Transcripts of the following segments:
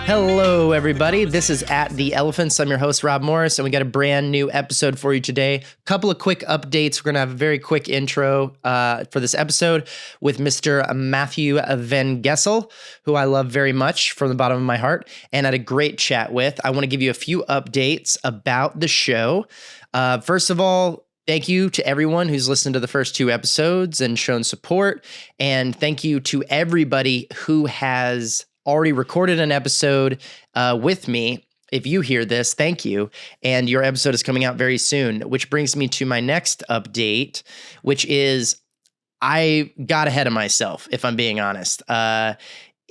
Hello, everybody. This is At the Elephants. I'm your host, Rob Morris, and we got a brand new episode for you today. Couple of quick updates. We're going to have a very quick intro for this episode with Mr. Matthew Van Gessel, who I love very much from the bottom of my heart and had a great chat with. I want to give you a few updates about the show. First of all, thank you to everyone who's listened to the first two episodes and shown support. And thank you to everybody who has already recorded an episode with me. If you hear this, thank you. And your episode is coming out very soon, which brings me to my next update, which is I got ahead of myself, if I'm being honest.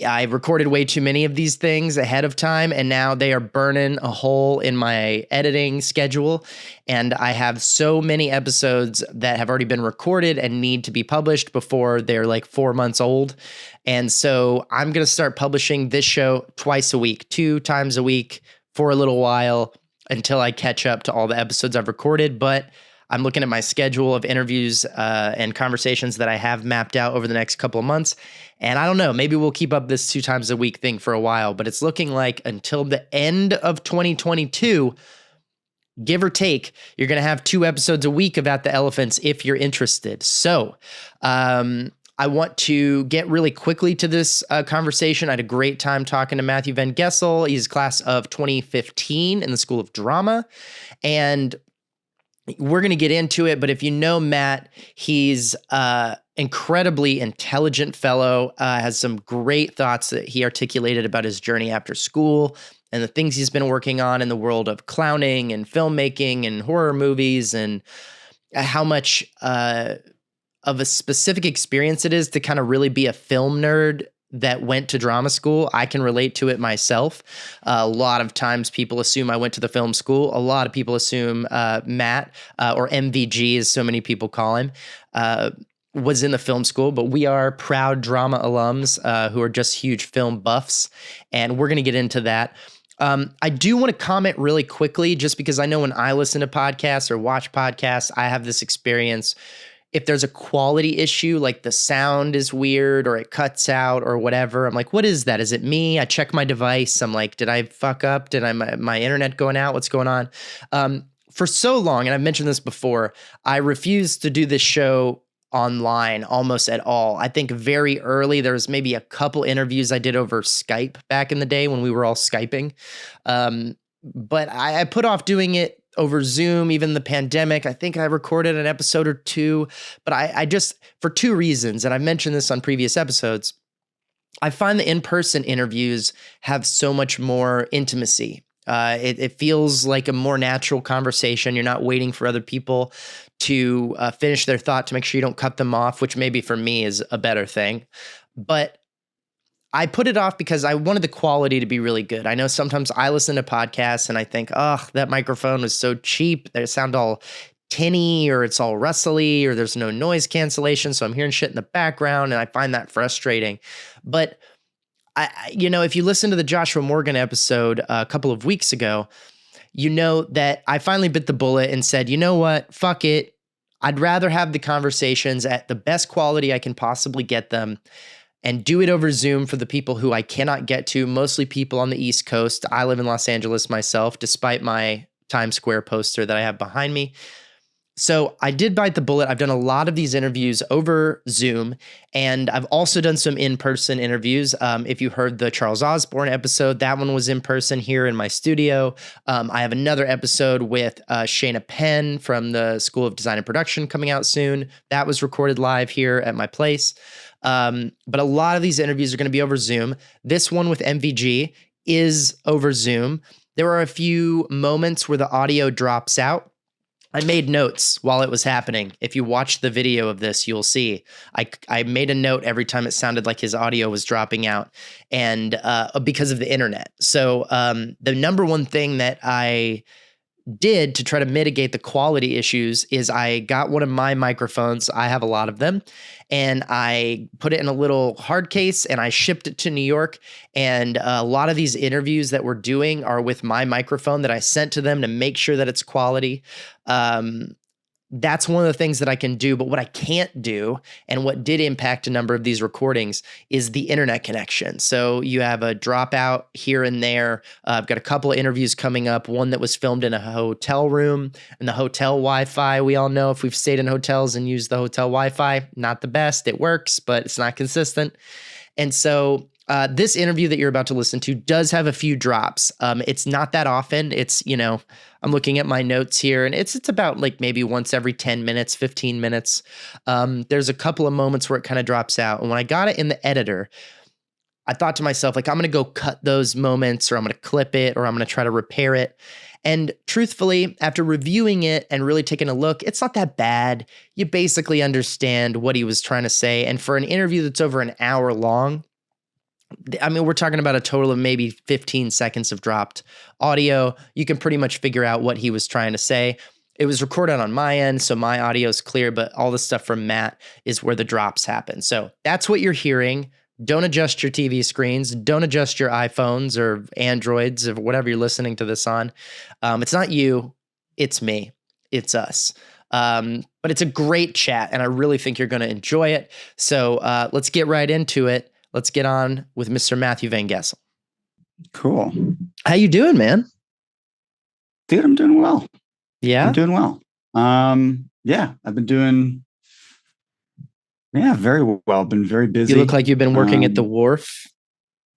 I recorded way too many of these things ahead of time, and now they are burning a hole in my editing schedule. And I have so many episodes that have already been recorded and need to be published before they're like 4 months old. And so I'm going to start publishing this show twice a week, 2 times a week for a little while until I catch up to all the episodes I've recorded. But I'm looking at my schedule of interviews and conversations that I have mapped out over the next couple of months. And I don't know, maybe we'll keep up this 2 times a week thing for a while, but it's looking like until the end of 2022, give or take, you're going to have 2 episodes a week of At the Elephants if you're interested. So I want to get really quickly to this conversation. I had a great time talking to Matthew Van Gessel. He's class of 2015 in the School of Drama. And we're going to get into it, but if you know Matt, he's incredibly intelligent fellow, has some great thoughts that he articulated about his journey after school and the things he's been working on in the world of clowning and filmmaking and horror movies, and how much of a specific experience it is to kind of really be a film nerd that went to drama school. I can relate to it myself. A lot of times people assume I went to the film school. A lot of people assume Matt, or MVG as so many people call him, was in the film school, but we are proud drama alums who are just huge film buffs, and we're going to get into that. I do want to comment really quickly, just because I know when I listen to podcasts or watch podcasts, I have this experience. If there's a quality issue, like the sound is weird or it cuts out or whatever, I'm like, what is that? Is it me? I check my device. I'm like, did I fuck up? Did my internet going out? What's going on? For so long, and I've mentioned this before, I refused to do this show online almost at all. I think very early, there was maybe a couple interviews I did over Skype back in the day when we were all Skyping. But I put off doing it over Zoom, even the pandemic. I think I recorded an episode or 2, but I just, for 2 reasons, and I've mentioned this on previous episodes, I find the in-person interviews have so much more intimacy. It feels like a more natural conversation. You're not waiting for other people to finish their thought to make sure you don't cut them off, which maybe for me is a better thing. But I put it off because I wanted the quality to be really good. I know sometimes I listen to podcasts and I think, oh, that microphone was so cheap. They sound all tinny, or it's all rustly, or there's no noise cancellation. So I'm hearing shit in the background, and I find that frustrating. But if you listen to the Joshua Morgan episode a couple of weeks ago, you know that I finally bit the bullet and said, you know what, fuck it. I'd rather have the conversations at the best quality I can possibly get them, and do it over Zoom for the people who I cannot get to, mostly people on the East Coast. I live in Los Angeles myself, despite my Times Square poster that I have behind me. So I did bite the bullet. I've done a lot of these interviews over Zoom, and I've also done some in-person interviews. If you heard the Charles Osborne episode, that one was in person here in my studio. I have another episode with Shayna Penn from the School of Design and Production coming out soon. That was recorded live here at my place. But a lot of these interviews are going to be over Zoom. This one with MVG is over Zoom. There are a few moments where the audio drops out. I made notes while it was happening. If you watch the video of this, you'll see I made a note every time it sounded like his audio was dropping out, and because of the internet. So the number one thing that I did to try to mitigate the quality issues is I got one of my microphones. I have a lot of them, and I put it in a little hard case and I shipped it to New York. And a lot of these interviews that we're doing are with my microphone that I sent to them to make sure that it's quality. that's one of the things that I can do. But what I can't do, and what did impact a number of these recordings, is the internet connection. So you have a dropout here and there. I've got a couple of interviews coming up, one that was filmed in a hotel room, and the hotel Wi-Fi, we all know if we've stayed in hotels and used the hotel Wi-Fi, not the best. It works, but it's not consistent. And so this interview that you're about to listen to does have a few drops. It's not that often. It's, I'm looking at my notes here, and it's about like maybe once every 10 minutes, 15 minutes. There's a couple of moments where it kind of drops out. And when I got it in the editor, I thought to myself, like, I'm going to go cut those moments, or I'm going to clip it, or I'm going to try to repair it. And truthfully, after reviewing it and really taking a look, it's not that bad. You basically understand what he was trying to say. And for an interview that's over an hour long, I mean, we're talking about a total of maybe 15 seconds of dropped audio. You can pretty much figure out what he was trying to say. It was recorded on my end, so my audio is clear, but all the stuff from Matt is where the drops happen. So that's what you're hearing. Don't adjust your TV screens. Don't adjust your iPhones or Androids or whatever you're listening to this on. It's not you. It's me. It's us. But it's a great chat, and I really think you're going to enjoy it. So let's get right into it. Let's get on with Mr. Matthew Van Gessel. Cool. How you doing, man? Dude, I'm doing well. Yeah? I'm doing well. Yeah, I've been doing, very well. Been very busy. You look like you've been working at the wharf,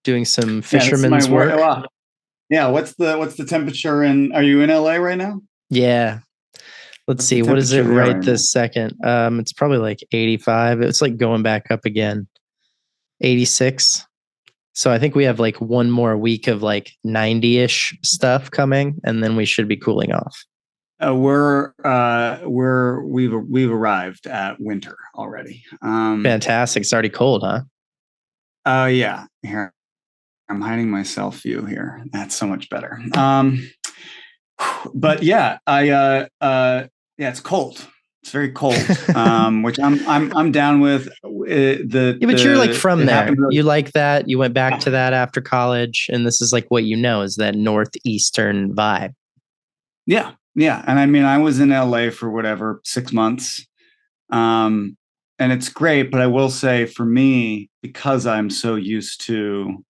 doing some fisherman's work. Wow. Yeah, what's the temperature are you in LA right now? Yeah. Let's see. What is it right this second? It's probably like 85. It's like going back up again. 86. So I think we have like one more week of like 90-ish stuff coming, and then we should be cooling off. We've arrived at winter already. Fantastic. It's already cold, huh? Yeah. Here, I'm hiding my self view here. That's so much better. But yeah, it's cold. It's very cold, which I'm down with. But you're like from there. You like that. You went back to that after college, and this is like what is that northeastern vibe. Yeah, and I mean, I was in LA for 6 months, and it's great. But I will say, for me, because I'm so used to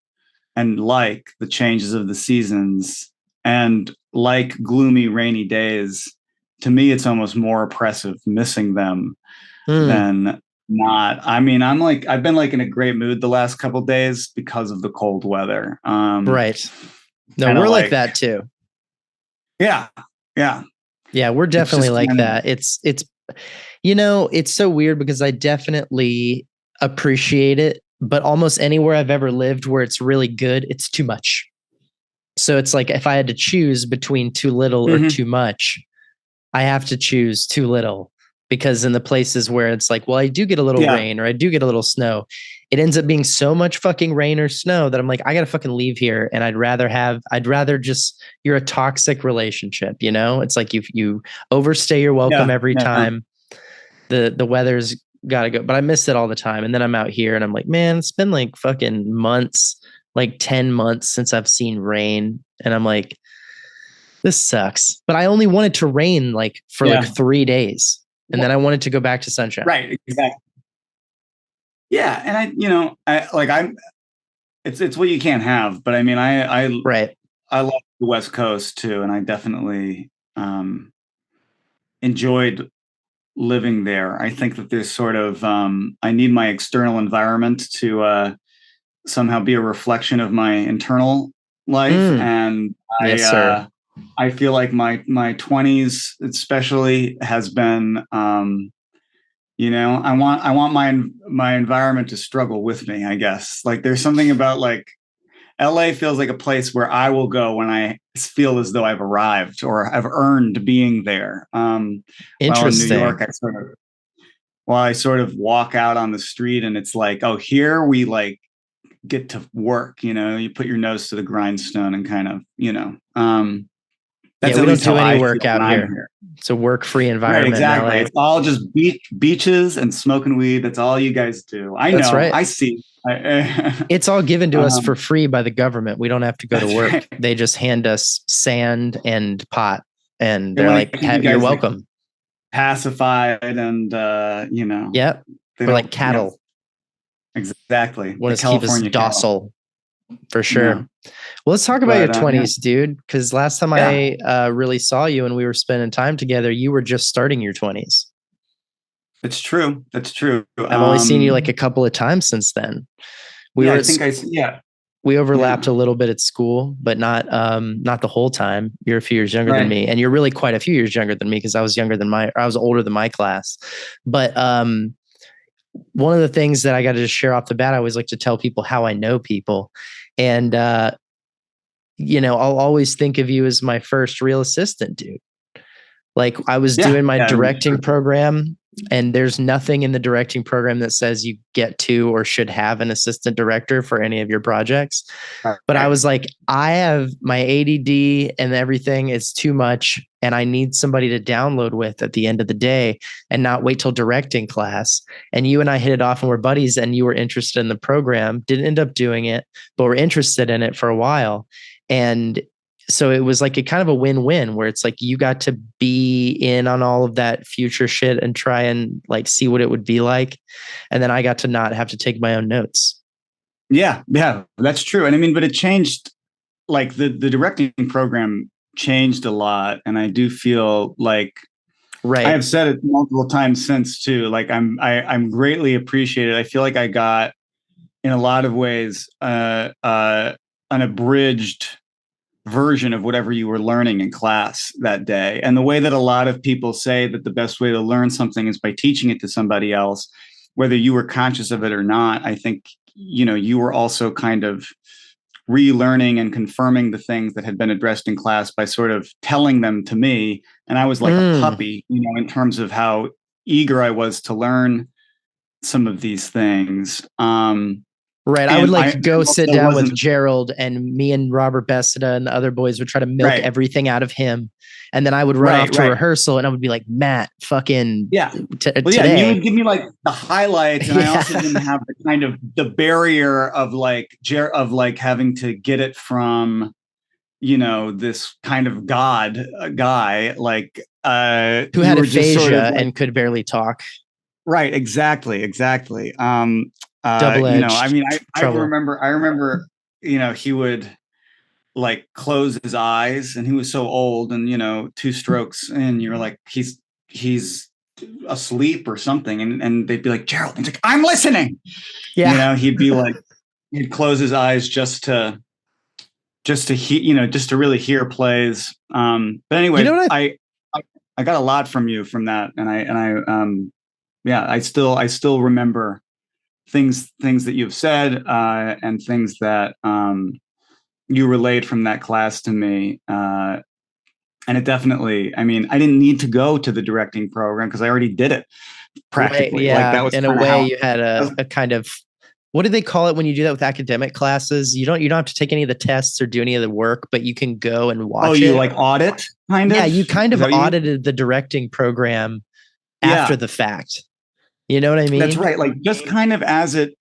and like the changes of the seasons and like gloomy, rainy days. To me, it's almost more oppressive missing them than not. I mean, I've been like in a great mood the last couple of days because of the cold weather. Right. No, we're like that too. Yeah. Yeah, we're definitely like that. It's it's so weird because I definitely appreciate it, but almost anywhere I've ever lived where it's really good, it's too much. So it's like if I had to choose between too little or too much, I have to choose too little, because in the places where it's like, well, I do get a little rain or I do get a little snow, it ends up being so much fucking rain or snow that I'm like, I got to fucking leave here. And I'd rather just, you're a toxic relationship. It's like you overstay your welcome every time. The weather's got to go, but I miss it all the time. And then I'm out here and I'm like, man, it's been like fucking months, like 10 months since I've seen rain. And I'm like, this sucks. But I only wanted to rain like for like 3 days. And then I wanted to go back to sunshine. Right. Exactly. Yeah. And it's what you can't have, but I mean, I love the West Coast too. And I definitely, enjoyed living there. I think that there's sort of, I need my external environment to, somehow be a reflection of my internal life. And I feel like my 20s especially has been, I want my environment to struggle with me, I guess. Like there's something about like LA feels like a place where I will go when I feel as though I've arrived or I've earned being there. Interesting. While in New York, I sort of walk out on the street and it's like, oh, here we like get to work, you put your nose to the grindstone and kind of, we don't do any work out here. It's a work-free environment. Right, exactly. It's all just beaches and smoking weed. That's all you guys do. I know. Right. I see. It's all given to us for free by the government. We don't have to go to work. Right. They just hand us sand and pot, and they're like, "You're welcome." pacified and Yep. they We're like don't. cattle. Exactly, Want the us to keep us California cattle. docile for Yeah, sure. Well, let's talk about your but yeah, 20s, dude. Because last time yeah, I really saw you and we were spending time together, you were just starting your 20s. it's true. That's true. I've only seen you like a couple of times since then. We Yeah, were I at think yeah, we overlapped yeah, a little bit at school, but not the whole time. You're a few years younger than right. me, and you're really quite a few years younger than me because I was older than my class. But one of the things that I got to just share off the bat, I always like to tell people how I know people, and I'll always think of you as my first real assistant, dude. Like I was Yeah, doing my yeah, directing program, and there's nothing in the directing program that says you get to or should have an assistant director for any of your projects. But I right. was like, I have my ADD and everything is too much, and I need somebody to download with at the end of the day and not wait till directing class. And you and I hit it off and we're buddies, and you were interested in the program, didn't end up doing it, but were interested in it for a while. And so it was like a kind of a win-win where it's like you got to be in on all of that future shit and try and like see what it would be like. And then I got to not have to take my own notes. Yeah, yeah, that's true. And I mean, but it changed. Like the directing program changed a lot, and I do feel like I Right. have said it multiple times since too. Like I'm greatly appreciated. I feel like I got in a lot of ways an abridged version of whatever you were learning in class that day. And the way that a lot of people say that the best way to learn something is by teaching it to somebody else, whether you were conscious of it or not, I think, you were also kind of relearning and confirming the things that had been addressed in class by sort of telling them to me. And I was like a Mm. puppy, in terms of how eager I was to learn some of these things. Right. I would And I like go sit also down with wasn't Gerald, and me and Robert Bessida and the other boys would try to milk right, everything out of him. And then I would run off right, to right. rehearsal and I would be like, Matt, fucking Yeah. Well, yeah, and you today. would give me like the highlights, and I also didn't Yeah. have the kind of the barrier of like having to get it from this kind of god guy. Like Who you had were just sort of aphasia like and could barely talk. right, exactly. I Double-edged mean, I trouble. remember he would like close his eyes, and he was so old, and two strokes and you're like he's asleep or something, and they'd be like, Gerald, and he's like, I'm listening. Yeah. He'd be like, he'd close his eyes just to really hear plays. But You know anyway, what I got a lot from you from that, and yeah, I still remember things that you've said, and things that you relayed from that class to me. And it definitely, I mean, I didn't need to go to the directing program because I already did it Right. practically. Like that Yeah. was In a kind of way, how. you had a kind of, what do they call it when you do that with academic classes? You don't have to take any of the tests or do any of the work, but you can go and Oh, watch you it. like audit, kind Yeah, of? you kind Is of that what you mean? audited the directing program after Yeah, the fact. You know what I that's mean? right. Like just kind of as it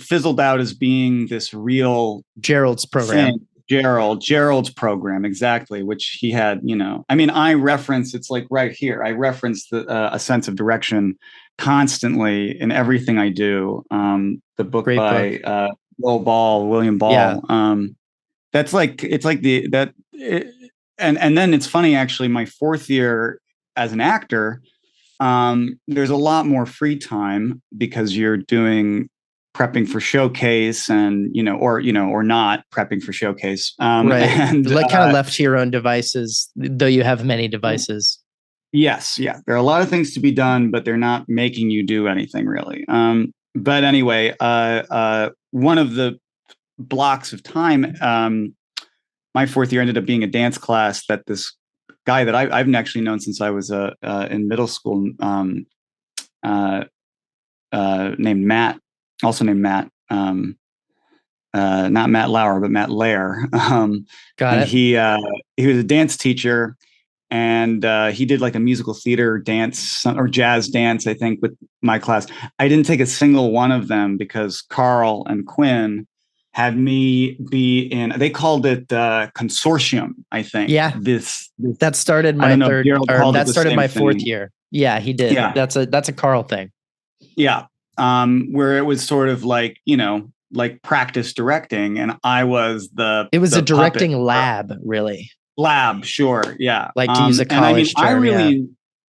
fizzled out as being this real Gerald's program. thing. Gerald's program, exactly, which he had. I mean, I reference, it's like right here. I reference a sense of direction constantly in everything I do. The book Great by book. William Yeah. Ball. That's like it's like and then it's funny actually. My fourth year as an actor, there's a lot more free time because you're doing prepping for showcase, and or not prepping for showcase, Right. and Like kind of left to your own devices, though you have many devices. yes, yeah, there are a lot of things to be done, but they're not making you do anything really. But anyway, one of the blocks of time, my fourth year ended up being a dance class that this guy that I've actually known since I was in middle school, uh, named Matt, also named Matt, not Matt Lauer, but Matt Lair. Got And it. he was a dance teacher, and he did like a musical theater dance or jazz dance, I think, with my class. I didn't take a single one of them because Carl and Quinn had me be in, they called it consortium, I think. Yeah. That started I my don't know if third, Gerald or called it that the started same my fourth thing. year. Yeah, he did. Yeah. That's a Carl thing. Yeah. Where it was sort of like, like practice directing, and I was It was a the puppet. directing lab, really. Lab, sure, yeah. Like, to use a And I mean, college term, yeah.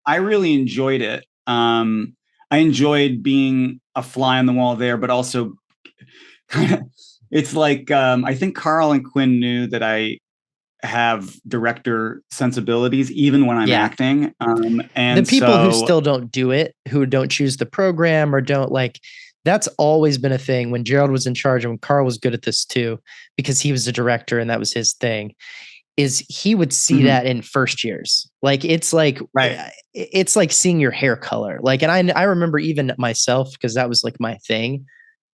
I really enjoyed it. I enjoyed being a fly on the wall there, but also it's like, I think Carl and Quinn knew that I have director sensibilities even when I'm Yeah. acting. The And people who so, still don't do it, who don't choose the program or don't like, that's always been a thing when Gerald was in charge, and when Carl was good at this too, because he was the director and that was his thing, is he would see mhm, that in first years. Like, right, it's like seeing your hair color. Like, and I remember even myself, because that was like my thing.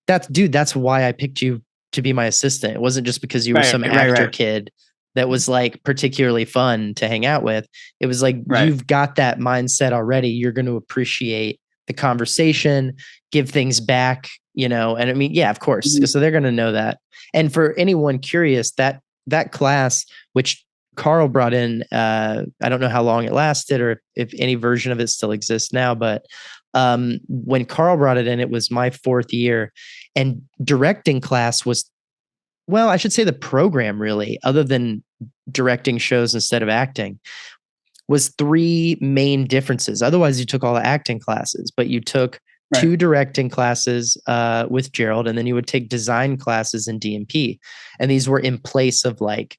That's why I picked you to be my assistant. It wasn't just because you were some actor right, kid that was like particularly fun to hang out with. It was like, right. you've got that mindset already. You're going to appreciate the conversation, give things back, and I mean, yeah, of course. Mhm, So they're going to know that. And for anyone curious, that class, which Carl brought in, I don't know how long it lasted or if any version of it still exists now, but when Carl brought it in, it was my fourth year, and directing class was, well, I should say the program really, other than directing shows instead of acting, was three main differences. Otherwise, you took all the acting classes, but you took right, two directing classes with Gerald, and then you would take design classes in DMP. And these were in place of like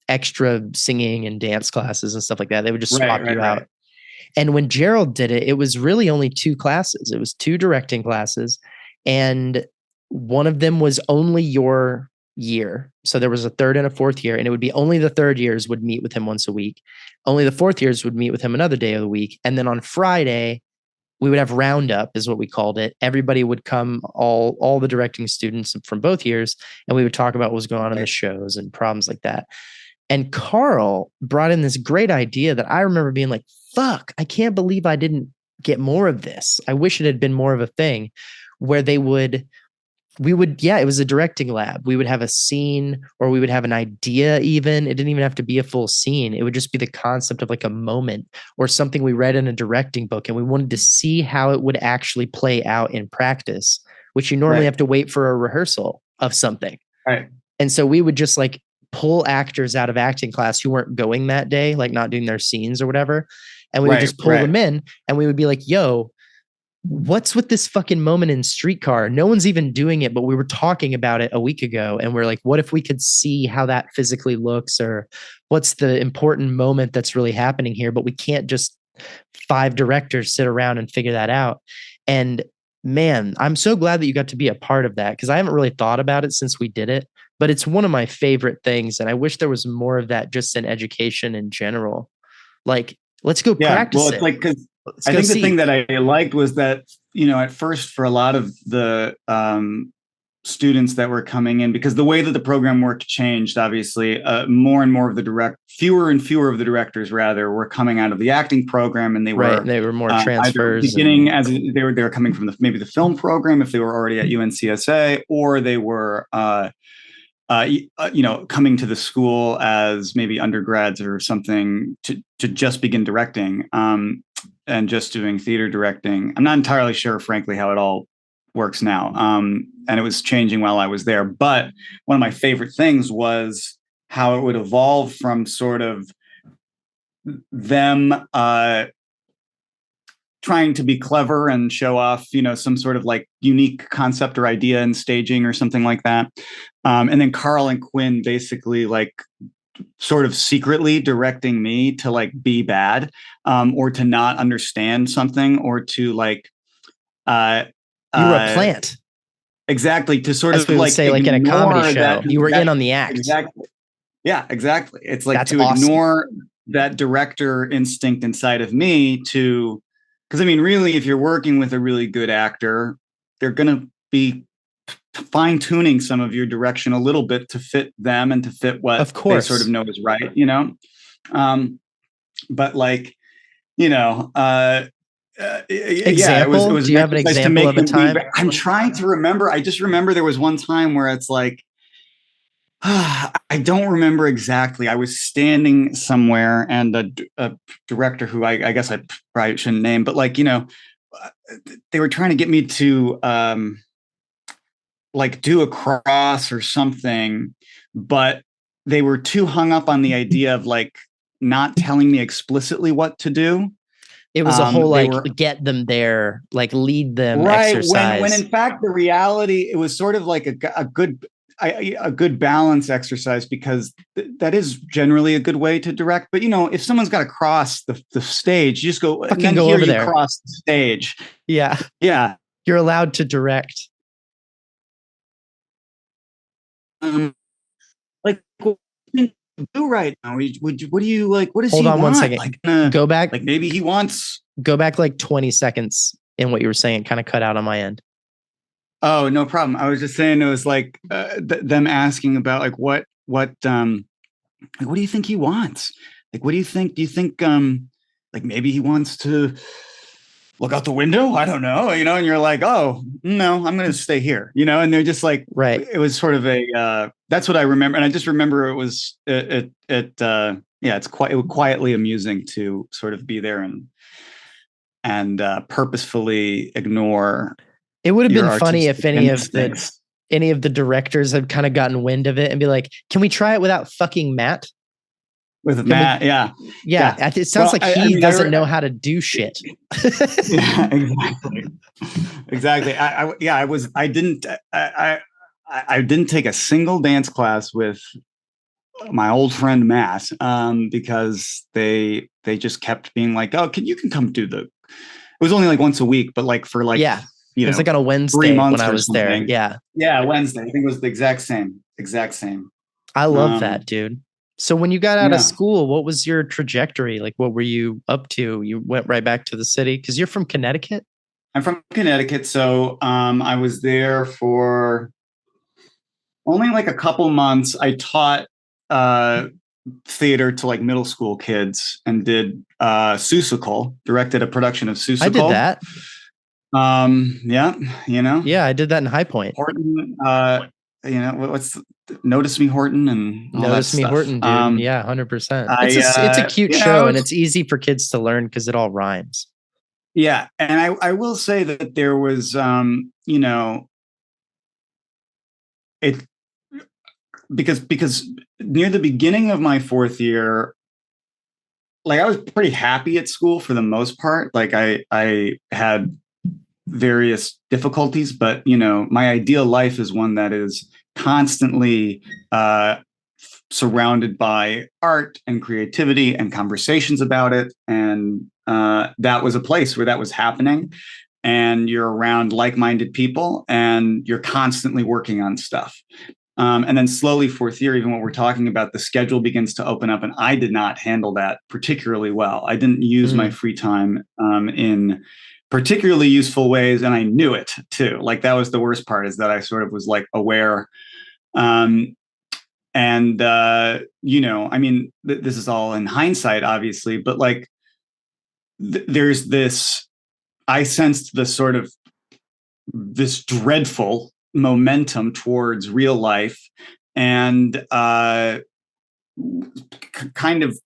extra singing and dance classes and stuff like that. They would just swap you right. out. And when Gerald did it, it was really only two classes. It was two directing classes, and one of them was only your year. So there was a third and a fourth year, and it would be only the third years would meet with him once a week. Only the fourth years would meet with him another day of the week. And then on Friday, we would have roundup, is what we called it. Everybody would come, all the directing students from both years, and we would talk about what was going on in the shows and problems like that. And Carl brought in this great idea that I remember being like, fuck, I can't believe I didn't get more of this. I wish it had been more of a thing where yeah, it was a directing lab. We would have a scene, or we would have an idea even. It didn't even have to be a full scene. It would just be the concept of like a moment or something we read in a directing book, and we wanted to see how it would actually play out in practice, which you normally Right. have to wait for a rehearsal of something. Right. And so we would just like pull actors out of acting class who weren't going that day, like not doing their scenes or whatever. And we would just pull them in, and we would be like, yo, what's with this fucking moment in Streetcar? No one's even doing it, but we were talking about it a week ago. And we're like, what if we could see how that physically looks, or what's the important moment that's really happening here? But we can't just 5 directors sit around and figure that out. And man, I'm so glad that you got to be a part of that, because I haven't really thought about it since we did it, but it's one of my favorite things. And I wish there was more of that just in education in general. Like, let's go practice well, it. it's like, because Let's I go think the see. thing that I liked was that, at first for a lot of the students that were coming in, because the way that the program worked changed, obviously, more and more of fewer and fewer of the directors rather were coming out of the acting program, and they were more transfers. Beginning as they were coming from maybe the film program if they were already at UNCSA, or they were coming to the school as maybe undergrads or something to just begin directing, and just doing theater directing. I'm not entirely sure, frankly, how it all works now. And it was changing while I was there. But one of my favorite things was how it would evolve from sort of them trying to be clever and show off, some sort of like unique concept or idea in staging or something like that. And then Carl and Quinn basically like sort of secretly directing me to like be bad, or to not understand something, or to like you were a plant. Exactly, to sort As of we would like say, like in a comedy show, you were in on the act. Exactly. Yeah, exactly. It's like That's to awesome. ignore that director instinct inside of me because I mean, really, if you're working with a really good actor, they're going to be fine tuning some of your direction a little bit to fit them and to fit what of course they sort of know is right, but like, example? It was do you have an example of a time? I'm trying to remember. I just remember there was one time where it's like, I don't remember exactly. I was standing somewhere, and a director who I guess I probably shouldn't name, but like uh, they were trying to get me to like do a cross or something, but they were too hung up on the idea of like not telling me explicitly what to do. It was a whole They like were get them there, like lead them right when exercise. in fact the reality it was sort of like a good balance exercise because that is generally a good way to direct. But if someone's got to cross the stage, you just go and Fucking then go here over you there. cross the stage. Yeah. Yeah. You're allowed to direct. Um, like what do you do right now? What do you like? What does Hold he on one want? second. Go back. Like maybe he wants. Go back like 20 seconds in what you were saying. It kind of cut out on my end. Oh, no problem. I was just saying it was like them asking about like like, what do you think he wants? Like, what do you think? Do you think like maybe he wants to look out the window? I don't know, and you're like, oh no, I'm gonna stay here, and they're just like Right. it was sort of a that's what I remember. And I just remember it was yeah, it was quietly amusing to sort of be there and purposefully ignore It would have your been funny if artistic any of the instincts. any of the directors had kind of gotten wind of it and be like, "Can we try it without fucking Matt? With Can we?" Matt, yeah, Yeah, yeah. it sounds Well, like he I doesn't know how to do shit. yeah, exactly, exactly. Yeah, I didn't take a single dance class with my old friend Matt because they just kept being like, oh, you can come do the. It was only like once a week, but like for like Yeah, you it was know like on a 3 Wednesday when months I or was there. something. Yeah, Yeah, Wednesday. I think it was the exact same. I love that, Um, dude. So when you got out of yeah, school, what was your trajectory? Like, what were you up to? You went right back to the city because you're from Connecticut. I'm from Connecticut, so I was there for only like a couple months. I taught uh, theater to like middle school kids and did Seussical, directed a production of I did Seussical. that. Yeah, Yeah, I did that in High Point. Horton, what's Notice Me Horton and all that Notice Me stuff. Horton, dude. Yeah, 100%. I It's a cute yeah, show and it's easy for kids to learn because it all rhymes. yeah, and I will say that there was it because near the beginning of my fourth year, like I was pretty happy at school for the most part. Like I had various difficulties, but my ideal life is one that is constantly surrounded by art and creativity and conversations about it. And that was a place where that was happening. And you're around like-minded people and you're constantly working on stuff. And then slowly, fourth year, even what we're talking about, the schedule begins to open up. And I did not handle that particularly well. I didn't use my free time in particularly useful ways. And I knew it too. Like that was the worst part, is that I sort of was like aware. Um, and, I mean, this is all in hindsight, obviously, but like there's this, I sensed this sort of this dreadful momentum towards real life and kind of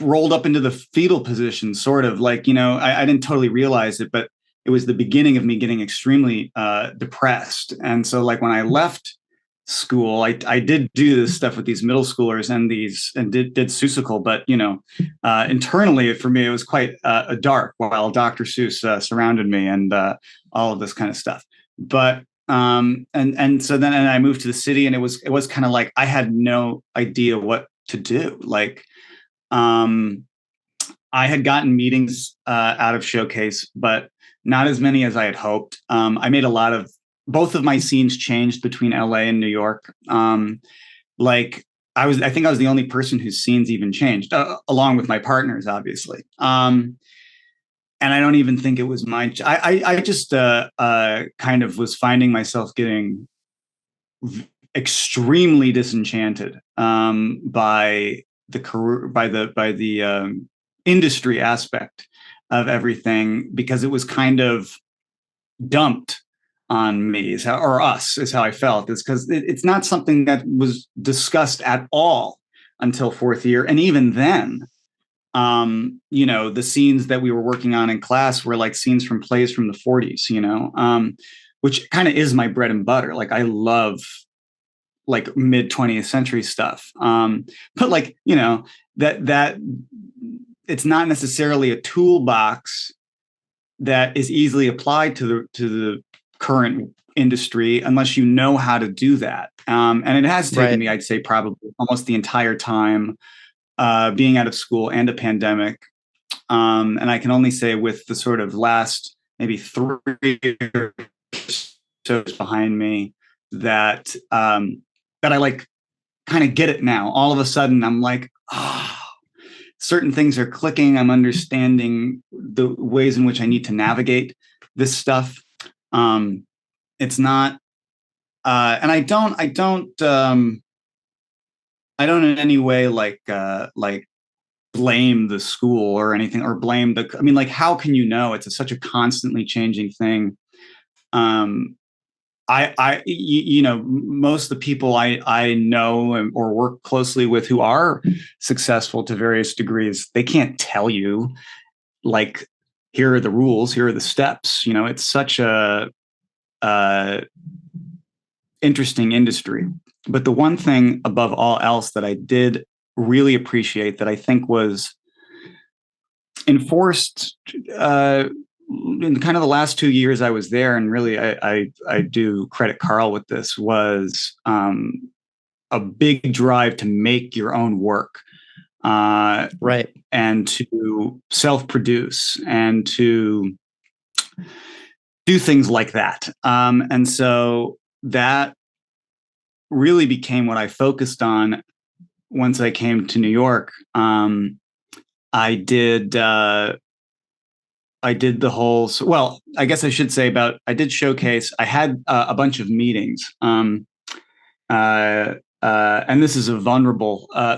rolled up into the fetal position, sort of like I didn't totally realize it, but it was the beginning of me getting extremely depressed. And so like when I left school, I did do this stuff with these middle schoolers and did Seussical, but internally for me it was quite dark, while Dr. Seuss surrounded me and all of this kind of stuff. But and so then I moved to the city, and it was kind of like I had no idea what to do. Like I had gotten meetings out of Showcase, but not as many as I had hoped. I made a lot of both of my scenes changed between LA and New York. Like I think I was the only person whose scenes even changed, along with my partners, obviously. And I don't even think it was my. I just kind of was finding myself getting extremely disenchanted by the career, by the industry aspect of everything, because it was kind of dumped on me, or us, is how I felt. Is because it's not something that was discussed at all until fourth year, and even then, the scenes that we were working on in class were like scenes from plays from the 40s, which kind of is my bread and butter. Like I love like mid 20th century stuff. But like, that it's not necessarily a toolbox that is easily applied to the current industry unless you know how to do that. And it has taken me, I'd say, probably almost the entire time being out of school and a pandemic. And I can only say with the sort of last maybe 3 years behind me that that I like kind of get it now. All of a sudden, I'm like, certain things are clicking. I'm understanding the ways in which I need to navigate this stuff. It's not, and I don't in any way like blame the school or anything, or blame I mean, like, how can you know? It's such a constantly changing thing. Most of the people I know or work closely with who are successful to various degrees, they can't tell you like, here are the rules, here are the steps. It's such a interesting industry. But the one thing above all else that I did really appreciate, that I think was enforced in kind of the last 2 years I was there, and really I do credit Carl with this, was a big drive to make your own work, right, and to self-produce and to do things like that. And so that really became what I focused on once I came to New York. I did the whole, well, I guess I should say I did showcase. I had a bunch of meetings. And this is a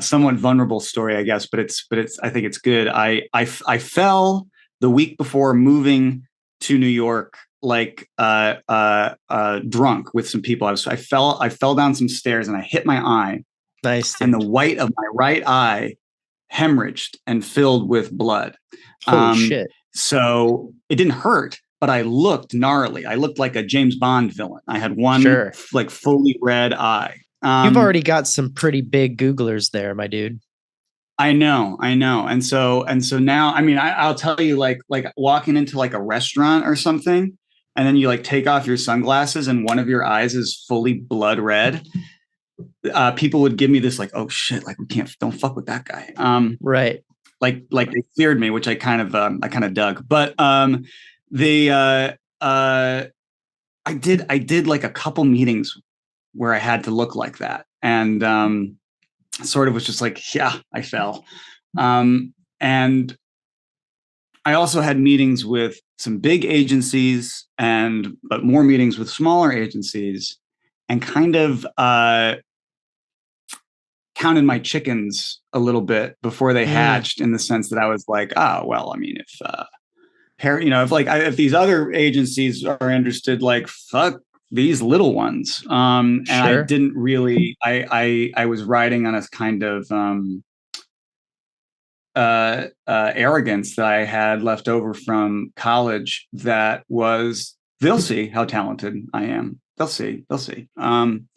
somewhat vulnerable story, I guess, but I think it's good. I fell the week before moving to New York, like drunk with some people. I fell down some stairs and I hit my eye. Nice, dude. And the white of my right eye hemorrhaged and filled with blood. Holy shit. So it didn't hurt, but I looked gnarly. I looked like a James Bond villain. I had one like fully red eye. You've already got some pretty big Googlers there, my dude. I know. And so now, I mean, I'll tell you, like walking into like a restaurant or something, and then you like take off your sunglasses and one of your eyes is fully blood red. People would give me this like, oh shit, like don't fuck with that guy. Right. Like they feared me, which I kind of dug. But I did like a couple meetings where I had to look like that, and sort of was just like, yeah, I fell. And I also had meetings with some big agencies, but more meetings with smaller agencies, and kind of counted my chickens a little bit before they hatched, in the sense that I was like, oh, well, I mean, if these other agencies are interested, like, fuck these little ones. And I didn't really, I was riding on a kind of arrogance that I had left over from college, that was, they'll see how talented I am. They'll see. And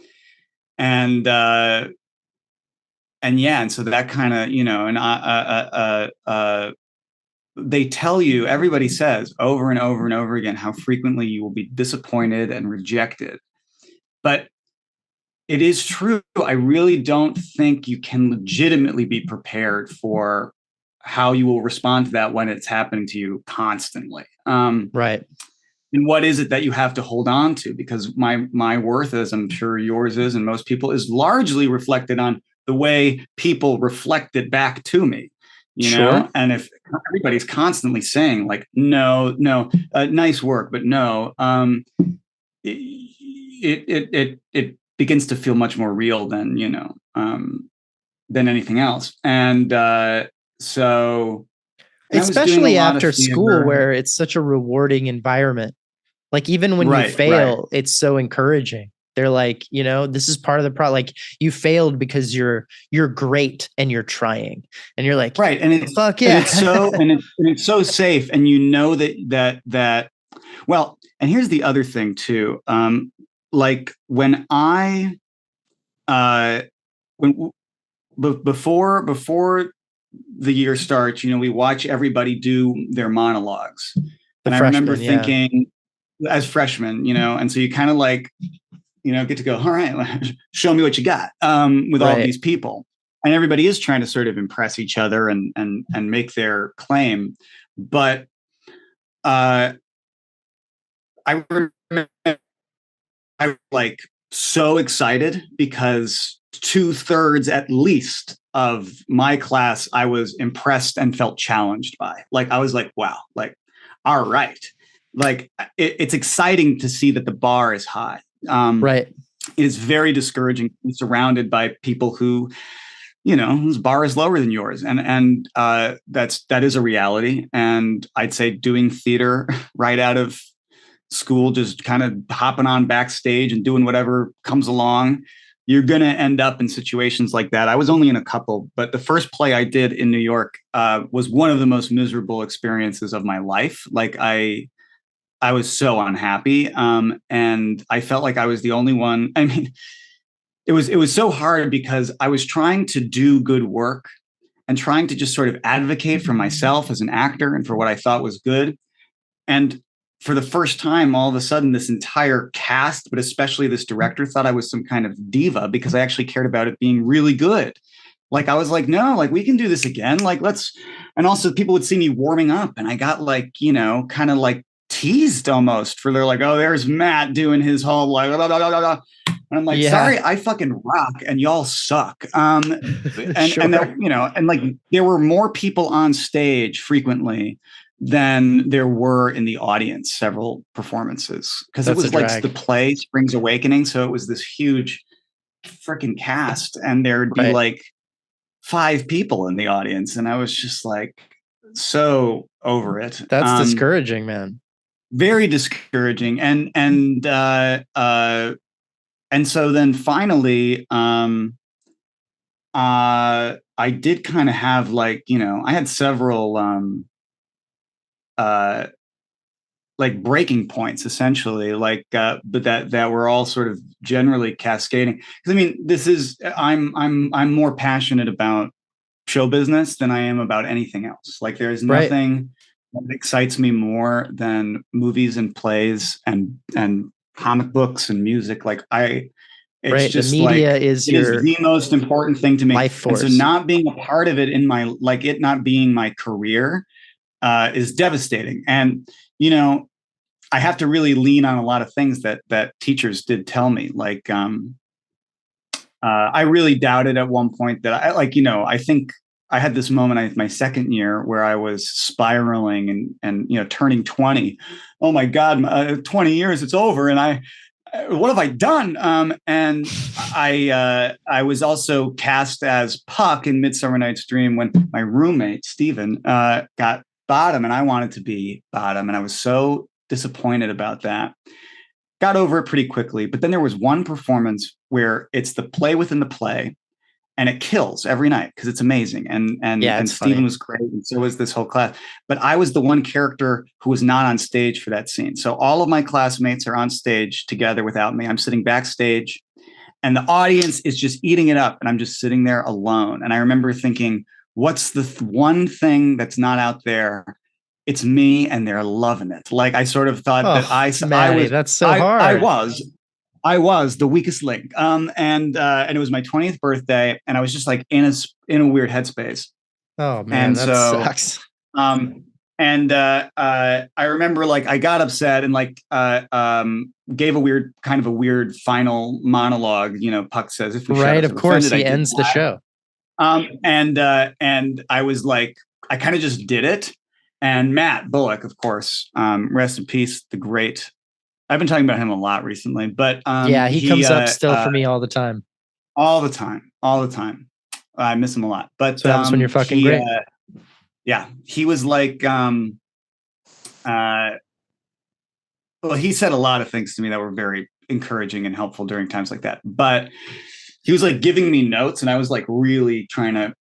so that kind of, and they tell you, everybody says over and over and over again how frequently you will be disappointed and rejected. But it is true. I really don't think you can legitimately be prepared for how you will respond to that when it's happening to you constantly. Right. And what is it that you have to hold on to? Because my worth, as I'm sure yours is, and most people, is largely reflected on the way people reflect it back to me, know? And if everybody's constantly saying like, no, nice work, but no, it begins to feel much more real than, than anything else. And so especially after school, where it's such a rewarding environment. Like even when you Right, right. fail, it's so encouraging. They're like, this is part of the problem. Like you failed because you're great and you're trying. And you're like, Right. fuck And yeah. it's so and it's so safe. And you know that well, and here's the other thing too. Like when I when before the year starts, we watch everybody do their monologues. The And I remember freshman, yeah. thinking as freshmen, and so you kind of like, get to go, all right, show me what you got, with all of Right. these people. And everybody is trying to sort of impress each other and make their claim. But I remember I was like so excited because 2/3 at least of my class I was impressed and felt challenged by. Like I was like, wow, like, all right. Like it's exciting to see that the bar is high. Right. It is very discouraging to be surrounded by people whose bar is lower than yours. And that is a reality. And I'd say doing theater right out of school, just kind of hopping on backstage and doing whatever comes along, you're going to end up in situations like that. I was only in a couple, but the first play I did in New York was one of the most miserable experiences of my life. Like I was so unhappy, and I felt like I was the only one. I mean, it was so hard because I was trying to do good work and trying to just sort of advocate for myself as an actor and for what I thought was good. And for the first time, all of a sudden, this entire cast, but especially this director, thought I was some kind of diva because I actually cared about it being really good. Like I was like, no, like we can do this again. Like let's. And also, people would see me warming up, and I got like, kind of like teased almost for they're like, oh, there's Matt doing his whole like, blah, blah, blah, blah. And I'm like, Yeah. sorry, I fucking rock, and y'all suck. And Sure. that, and like there were more people on stage frequently than there were in the audience several performances, because it That's a was like the drag. play Spring's Awakening, so it was this huge freaking cast, and there'd be Right. like 5 people in the audience, and I was just like so over it. That's discouraging, man. Very discouraging. And so then finally, I did kind of have like, I had several uh like breaking points essentially, like but that were all sort of generally cascading. Because I mean, this is I'm more passionate about show business than I am about anything else. Like there's Right. nothing that excites me more than movies and plays and comic books and music. Like it's Right. The just like media is it is your the most important thing to me. life And so force. not being a part of it in my, like it not being my career, is devastating. And I have to really lean on a lot of things that teachers did tell me. Like I really doubted at one point that I think I had this moment my second year where I was spiraling and turning 20. Oh my God, 20 years, it's over. And what have I done? And I was also cast as Puck in Midsummer Night's Dream when my roommate Steven got Bottom, and I wanted to be Bottom, and I was so disappointed about that. Got over it pretty quickly, but then there was one performance where it's the play within the play, and it kills every night because it's amazing. And and Yeah, and it's Steven funny. was great, and so was this whole class. But I was the one character who was not on stage for that scene. So all of my classmates are on stage together without me. I'm sitting backstage, and the audience is just eating it up, and I'm just sitting there alone. And I remember thinking, what's the one thing that's not out there? It's me, and they're loving it. Like I sort of thought that Oh, I Maddie, was that's so I hard. was the weakest link. And it was my 20th birthday, and I was just like in a weird headspace. Oh man, And that so, sucks. um, I remember like I got upset and like gave a weird final monologue. Puck says, "If we shut Right, up, of have course. offended." I He did ends the that. show. And I was like, I kind of just did it. And Matt Bullock, of course, rest in peace, the great. I've been talking about him a lot recently, but Yeah, he he comes up still for me all the time. all the time, all the time. I miss him a lot. That's But what happens when you're fucking great. yeah, he was like, uh, well, he said a lot of things to me that were very encouraging and helpful during times like that. But he was like giving me notes, and I was like really trying to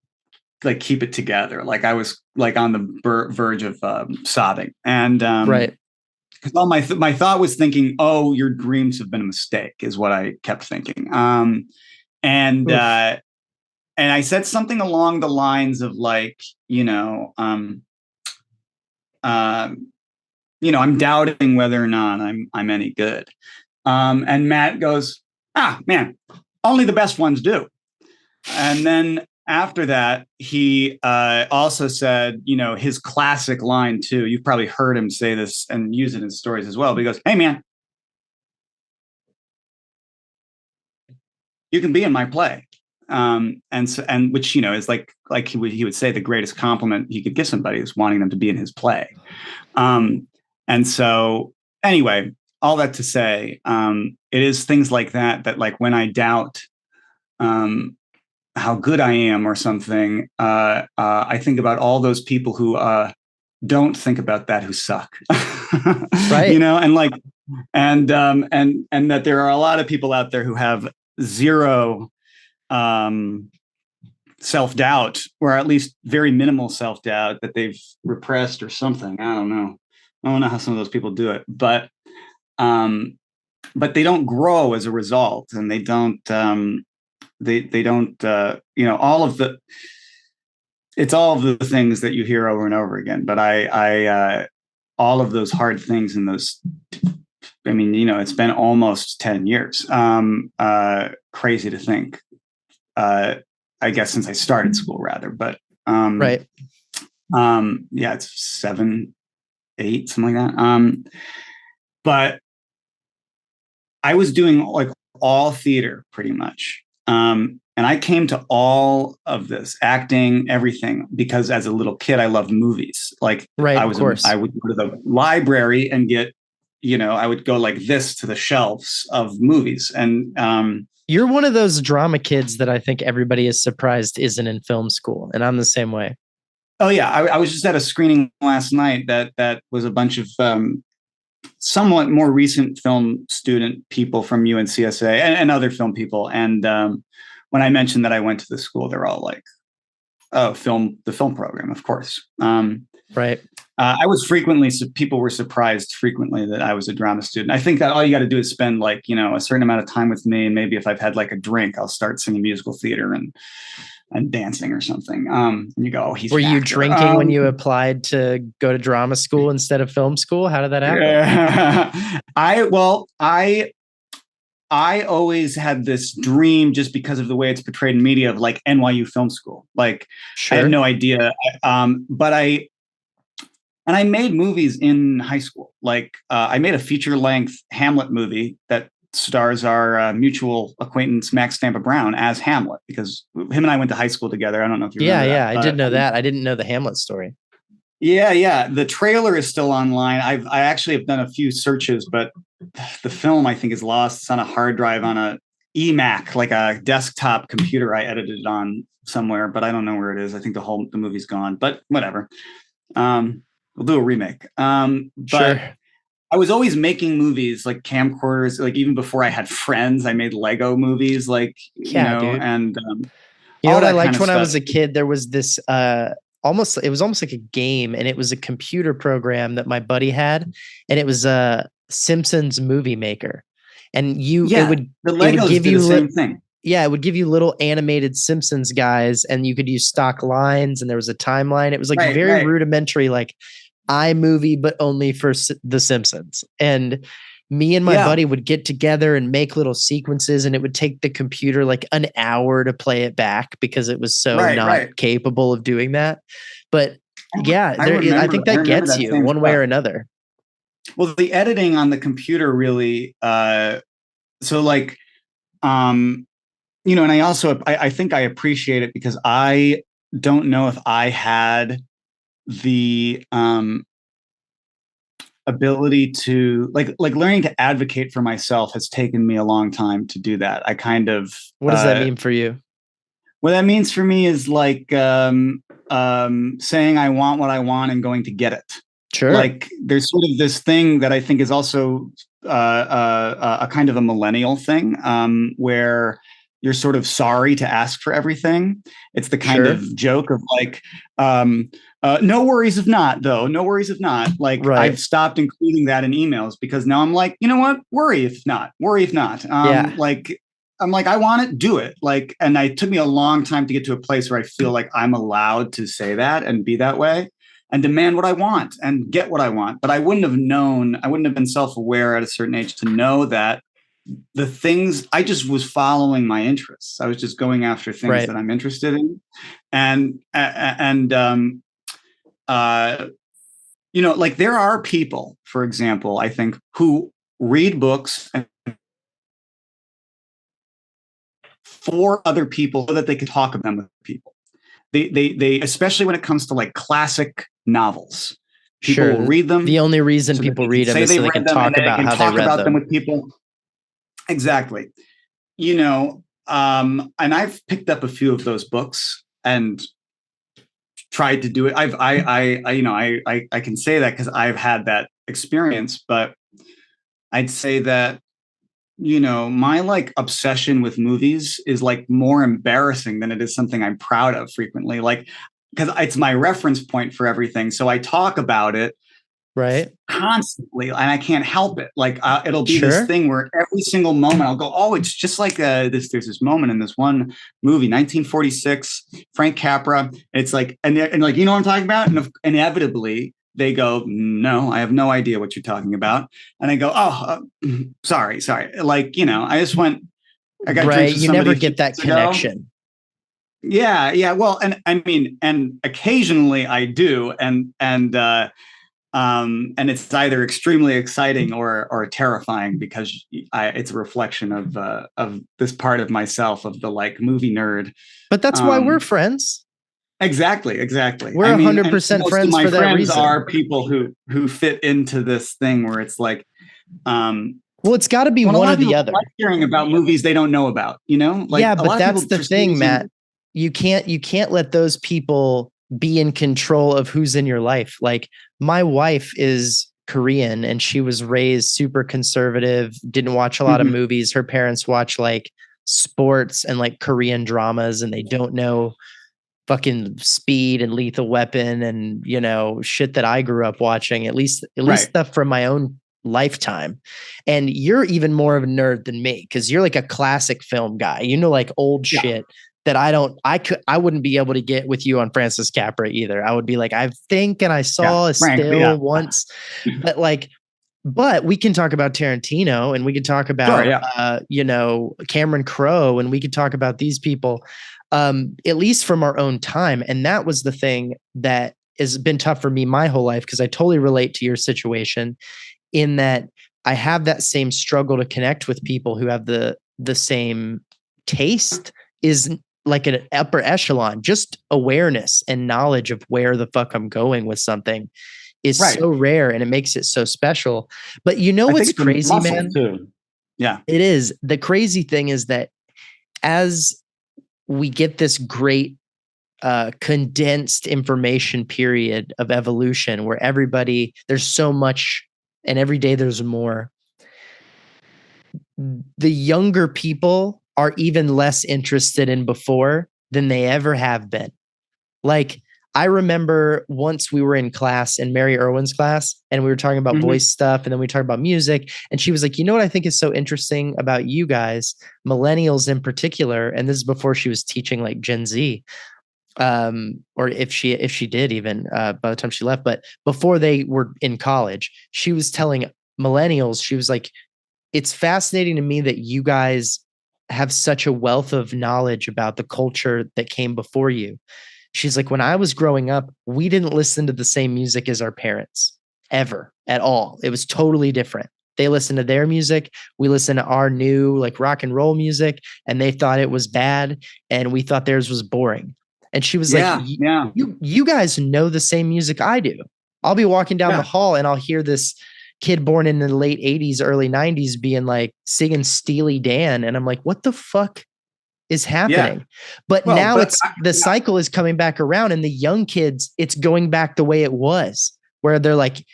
like keep it together. Like I was like on the verge of sobbing, and Right. well, my thought was thinking, oh, your dreams have been a mistake, is what I kept thinking. And Oof. and I said something along the lines of like, um, I'm doubting whether or not I'm any good. And Matt goes, man, only the best ones do. And then after that, he also said, his classic line too. You've probably heard him say this and use it in stories as well. But he goes, "Hey, man, you can be in my play." And so, and which is like he would say the greatest compliment he could give somebody is wanting them to be in his play. And so anyway, all that to say, it is things like that like when I doubt how good I am or something, I think about all those people who don't think about that, who suck. Right. And like and that there are a lot of people out there who have zero self-doubt, or at least very minimal self-doubt that they've repressed or something. I don't know how some of those people do it, but they don't grow as a result, and they don't they don't all of the it's all of the things that you hear over and over again. But I all of those hard things and those, I mean, it's been almost 10 years. Crazy to think. I guess since I started school, rather, but Right. yeah, it's 7, 8, something like that. But I was doing like all theater pretty much. And I came to all of this acting, everything, because as a little kid, I loved movies. Like Right. I Of was, course. I would go to the library and get, I would go like this to the shelves of movies. And You're one of those drama kids that I think everybody is surprised isn't in film school. And I'm the same way. oh yeah, I was just at a screening last night that was a bunch of somewhat more recent film student people from UNCSA and other film people. And when I mentioned that I went to the school, they're all like, "Oh, the film program, of course." Right. I was frequently, people were surprised frequently that I was a drama student. I think that all you got to do is spend like, a certain amount of time with me. And maybe if I've had like a drink, I'll start singing musical theater and dancing or something. And you go, "Oh, he's Were an you actor." drinking when you applied to go to drama school instead of film school? How did that happen? Yeah. I always had this dream, just because of the way it's portrayed in media, of like NYU Film School. Like I had Sure. no idea. But I made movies in high school. Like I made a feature length Hamlet movie that stars our mutual acquaintance Max Stampa Brown as Hamlet, because him and I went to high school together. I don't know if you Yeah. remember that, Yeah. I did but know that. I didn't know the Hamlet story. yeah. The trailer is still online. I actually have done a few searches, but the film I think is lost. It's on a hard drive on a eMac, like a desktop computer I edited it on somewhere, but I don't know where it is. I think the movie's gone, but whatever. We'll do a remake. But Sure. I was always making movies, like camcorders, like even before I had friends, I made Lego movies, like, Yeah, dude. and You know all what I that kind liked of when I stuff. was a kid? There was this it was almost like a game, and it was a computer program that my buddy had, and it was a Simpsons movie maker. And Yeah, the it would Legos give did the you same thing. yeah, it would give you little animated Simpsons guys, and you could use stock lines, and there was a timeline. It was like very Right. rudimentary, like iMovie, but only for The Simpsons. And me and my Yeah. buddy would get together and make little sequences, and it would take the computer like an hour to play it back because it was so not capable of doing that. But yeah, I think I that remember gets that you same one way stuff. or another. Well, the editing on the computer really, so like, and I think I appreciate it because I don't know if I had the ability to like learning to advocate for myself has taken me a long time to do that. I kind of What does that mean for you? what that means for me is like saying I want what I want and going to get it. Sure. like there's sort of this thing that I think is also a kind of a millennial thing, where you're sort of sorry to ask for everything. It's the kind Sure. of joke of like, no worries if not, though. No worries if not. Like I've Right. stopped including that in emails because now I'm like, you know what? Worry if not. Worry if not. Yeah. Like I'm like, I want it, do it. Like, and it took me a long time to get to a place where I feel like I'm allowed to say that and be that way and demand what I want and get what I want. But I wouldn't have known, I wouldn't have been self-aware at a certain age to know that the things I just was following my interests. I was just going after things Right. that I'm interested in. And you know, like there are people, for example, I think, who read books for other people so that they can talk about them with people. They especially when it comes to like classic novels. People will Sure. read them The only reason so that people they can read them say is so they've they read can them and talk then they about can how they talk read about them them. with people. Exactly. You know, and I've picked up a few of those books and tried to do it. You know, I can say that because I've had that experience, but I'd say that, you know, my like obsession with movies is like more embarrassing than it is something I'm proud of frequently. Like, because it's my reference point for everything. So I talk about it Right. constantly and I can't help it. Like it'll be this Sure. thing where every single moment I'll go, oh, it's just like this. There's this moment in this one movie, 1946, Frank Capra. It's like, and like, you know what I'm talking about? And inevitably they go, no, I have no idea what you're talking about. And I go, oh, sorry. Like, you know, I just went, I got drinks Right. with You somebody never a few get that months ago. connection. Yeah. Well, and I mean, and occasionally I do. And it's either extremely exciting or terrifying because it's a reflection of this part of myself of the like movie nerd. But that's why we're Um, friends. exactly. We're I mean, and 100% most of friends my for that friends reason. are people who fit into this thing where it's like, um, Well, it's got to be when a one lot or of the people other. like hearing about movies they don't know about, you know, like Yeah, a but lot of that's people the for some thing, Matt. reason. You can't let those people be in control of who's in your life. Like my wife is Korean and she was raised super conservative, didn't watch a lot of Mhm. movies. Her parents watch like sports and like Korean dramas and they don't know fucking Speed and Lethal Weapon and shit that I grew up watching, at least Right. stuff from my own lifetime. And you're even more of a nerd than me because you're like a classic film guy. Like old Yeah. shit that I wouldn't be able to get with you on Francis Capra either. I would be like, I think and I Yeah. saw a Frankly, yeah. still once, but like but we can talk about Tarantino and we can talk Sure. about, Yeah. Cameron Crowe and we could talk about these people, at least from our own time. And that was the thing that has been tough for me my whole life because I totally relate to your situation in that I have that same struggle to connect with people who have the same taste is like an upper echelon, just awareness and knowledge of where the fuck I'm going with something is Right. so rare and it makes it so special. But you know I think what's it's a crazy, muscle man? too. Yeah. It is. The crazy thing is that as we get this great condensed information period of evolution where there's so much and every day there's more, the younger people are even less interested in before than they ever have been. Like, I remember once we were in class in Mary Irwin's class and we were talking about Mhm. voice stuff and then we talked about music. And she was like, you know what I think is so interesting about you guys, millennials in particular, and this is before she was teaching like Gen Z, or if she did even by the time she left, but before they were in college, she was telling millennials, she was like, it's fascinating to me that you guys have such a wealth of knowledge about the culture that came before you. She's like, when I was growing up, we didn't listen to the same music as our parents ever at all. It was totally different. They listened to their music. We listened to our new like rock and roll music and they thought it was bad. And we thought theirs was boring. And she was like, Yeah. Yeah. you guys know the same music I do. I'll be walking down the Yeah. hall and I'll hear this kid born in the late 80s, early 90s being like singing Steely Dan. And I'm like, what the fuck is Yeah. happening? But Well, now the cycle is coming back around and the young kids, it's going back the way it was. where they're like,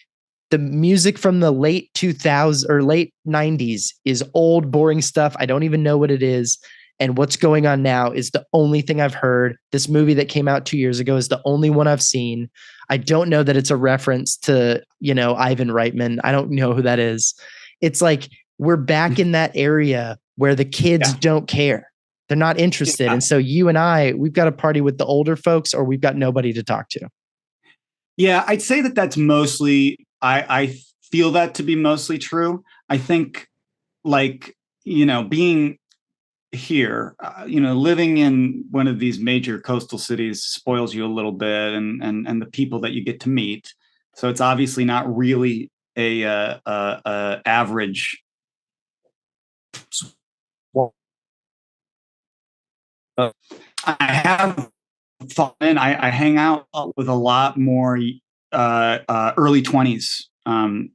the music from the late 2000s or late 90s is old, boring stuff. I don't even know what it is. And what's going on now is the only thing I've heard. This movie that came out 2 years ago is the only one I've seen. I don't know that it's a reference to, Ivan Reitman. I don't know who that is. It's like we're back in that area where the kids don't care. They're not interested. Yeah. And so you and we've got to party with the older folks, or we've got nobody to talk to. Yeah, I'd say that that's mostly, I feel that to be mostly true. I think, like, being here, living in one of these major coastal cities spoils you a little bit, and the people that you get to meet. So it's obviously not really a average. I have fun. I hang out with a lot more early 20s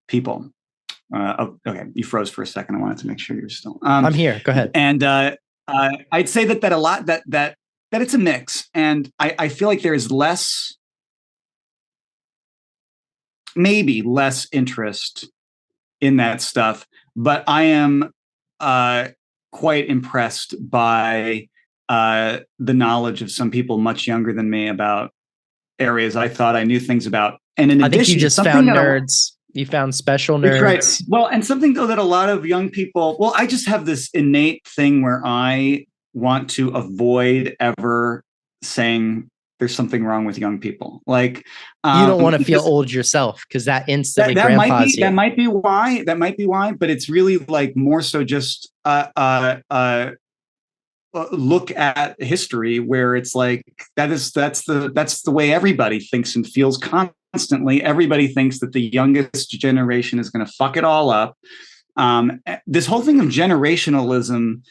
people. Okay, you froze for a second. I wanted to make sure you're still. I'm here. Go ahead. And I'd say that a lot that it's a mix, and I feel like there is maybe less interest in that stuff, but I am quite impressed by the knowledge of some people much younger than me about areas I thought I knew things about. And in addition, I think you just found nerds. You found special nerds. Right. Well, and something though that a lot of young people, I just have this innate thing where I want to avoid ever saying there's something wrong with young people. Like, you don't want to feel old yourself, because that instantly grandpas you. That might be why, but it's really like more so just look at history, where it's like that's the way everybody thinks and feels constantly. Everybody thinks that the youngest generation is going to fuck it all up. This whole thing of generationalism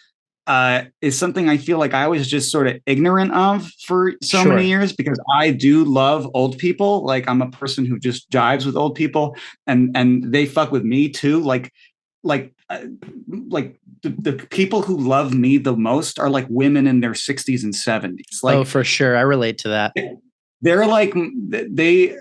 is something I feel like I was just sort of ignorant of for so many years, because I do love old people. Like, I'm a person who just jives with old people, and they fuck with me too. Like the people who love me the most are like women in their 60s and 70s. Like, oh, for sure. I relate to that. They're like, they're,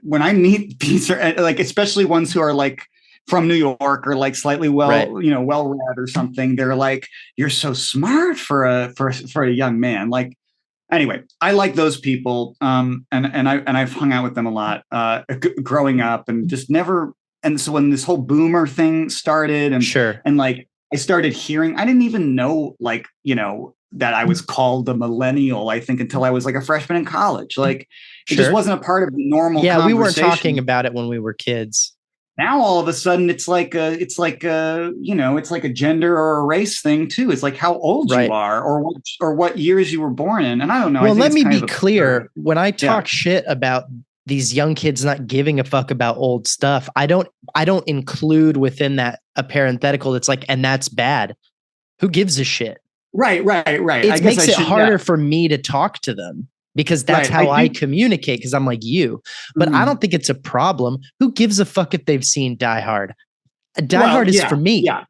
when I meet these, like, especially ones who are like from New York or like slightly well read or something, they're like, you're so smart for a young man. Like, anyway, I like those people. And I've hung out with them a lot, growing up, and just never. And so when this whole boomer thing started, and like I started hearing, I didn't even know, like, that I was called a millennial, I think, until I was like a freshman in college. Like, it just wasn't a part of the normal conversation. We weren't talking about it when we were kids. Now all of a sudden it's like a gender or a race thing too. It's like how old you are, or what years you were born in. And I don't know. Well, let me be clear. When I talk shit about these young kids not giving a fuck about old stuff, I don't include within that a parenthetical that's like, and that's bad. Who gives a shit? Right. It makes it harder for me to talk to them, because that's how I communicate, because I'm like you. But I don't think it's a problem. Who gives a fuck if they've seen Die Hard? Die Hard is for me. Yeah.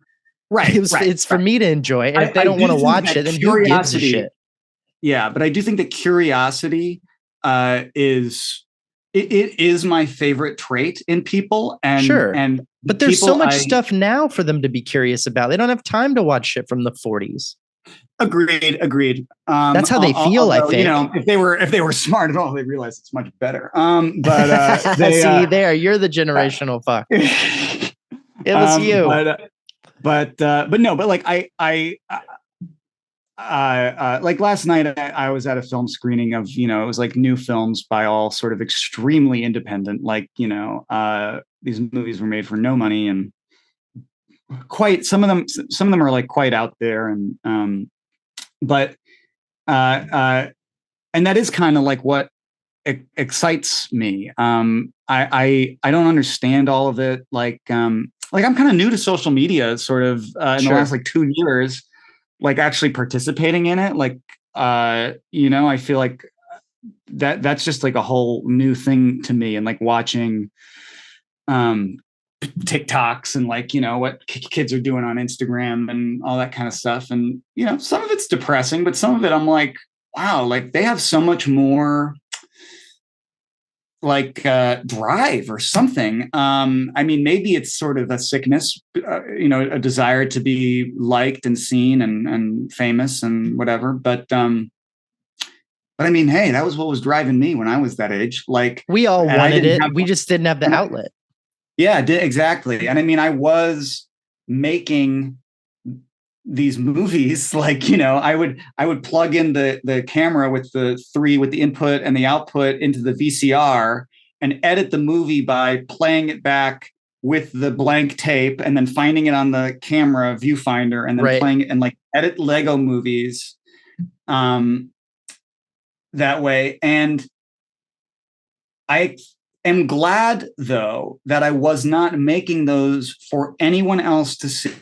Right. It's for me to enjoy. And if they don't want to watch it, then who gives a shit? Yeah. But I do think that curiosity is my favorite trait in people. And but there's so much stuff now for them to be curious about. They don't have time to watch shit from the 40s. Agreed. That's how they feel. I think, if they were smart at all, they realize it's much better. But see, you're the generational fuck. It was you. But like like last night I was at a film screening of, it was like new films by all sort of extremely independent, like, these movies were made for no money, and quite some of them are like quite out there, and but and that is kind of like what excites me. I don't understand all of it. Like I'm kind of new to social media, sort of in the last like 2 years, like actually participating in it. Like I feel like that's just like a whole new thing to me, and like watching TikToks and like, what kids are doing on Instagram and all that kind of stuff. And, some of it's depressing, but some of it I'm like, wow, like they have so much more drive or something. I mean, maybe it's sort of a sickness, a desire to be liked and seen and famous and whatever. But I mean, hey, that was what was driving me when I was that age. Like, we all wanted it. Have, we just didn't have the outlet. Yeah, exactly. And I mean, I was making these movies, like, I would plug in the camera with the input and the output into the VCR and edit the movie by playing it back with the blank tape and then finding it on the camera viewfinder and then playing it and like edit Lego movies that way. And I am glad, though, that I was not making those for anyone else to see.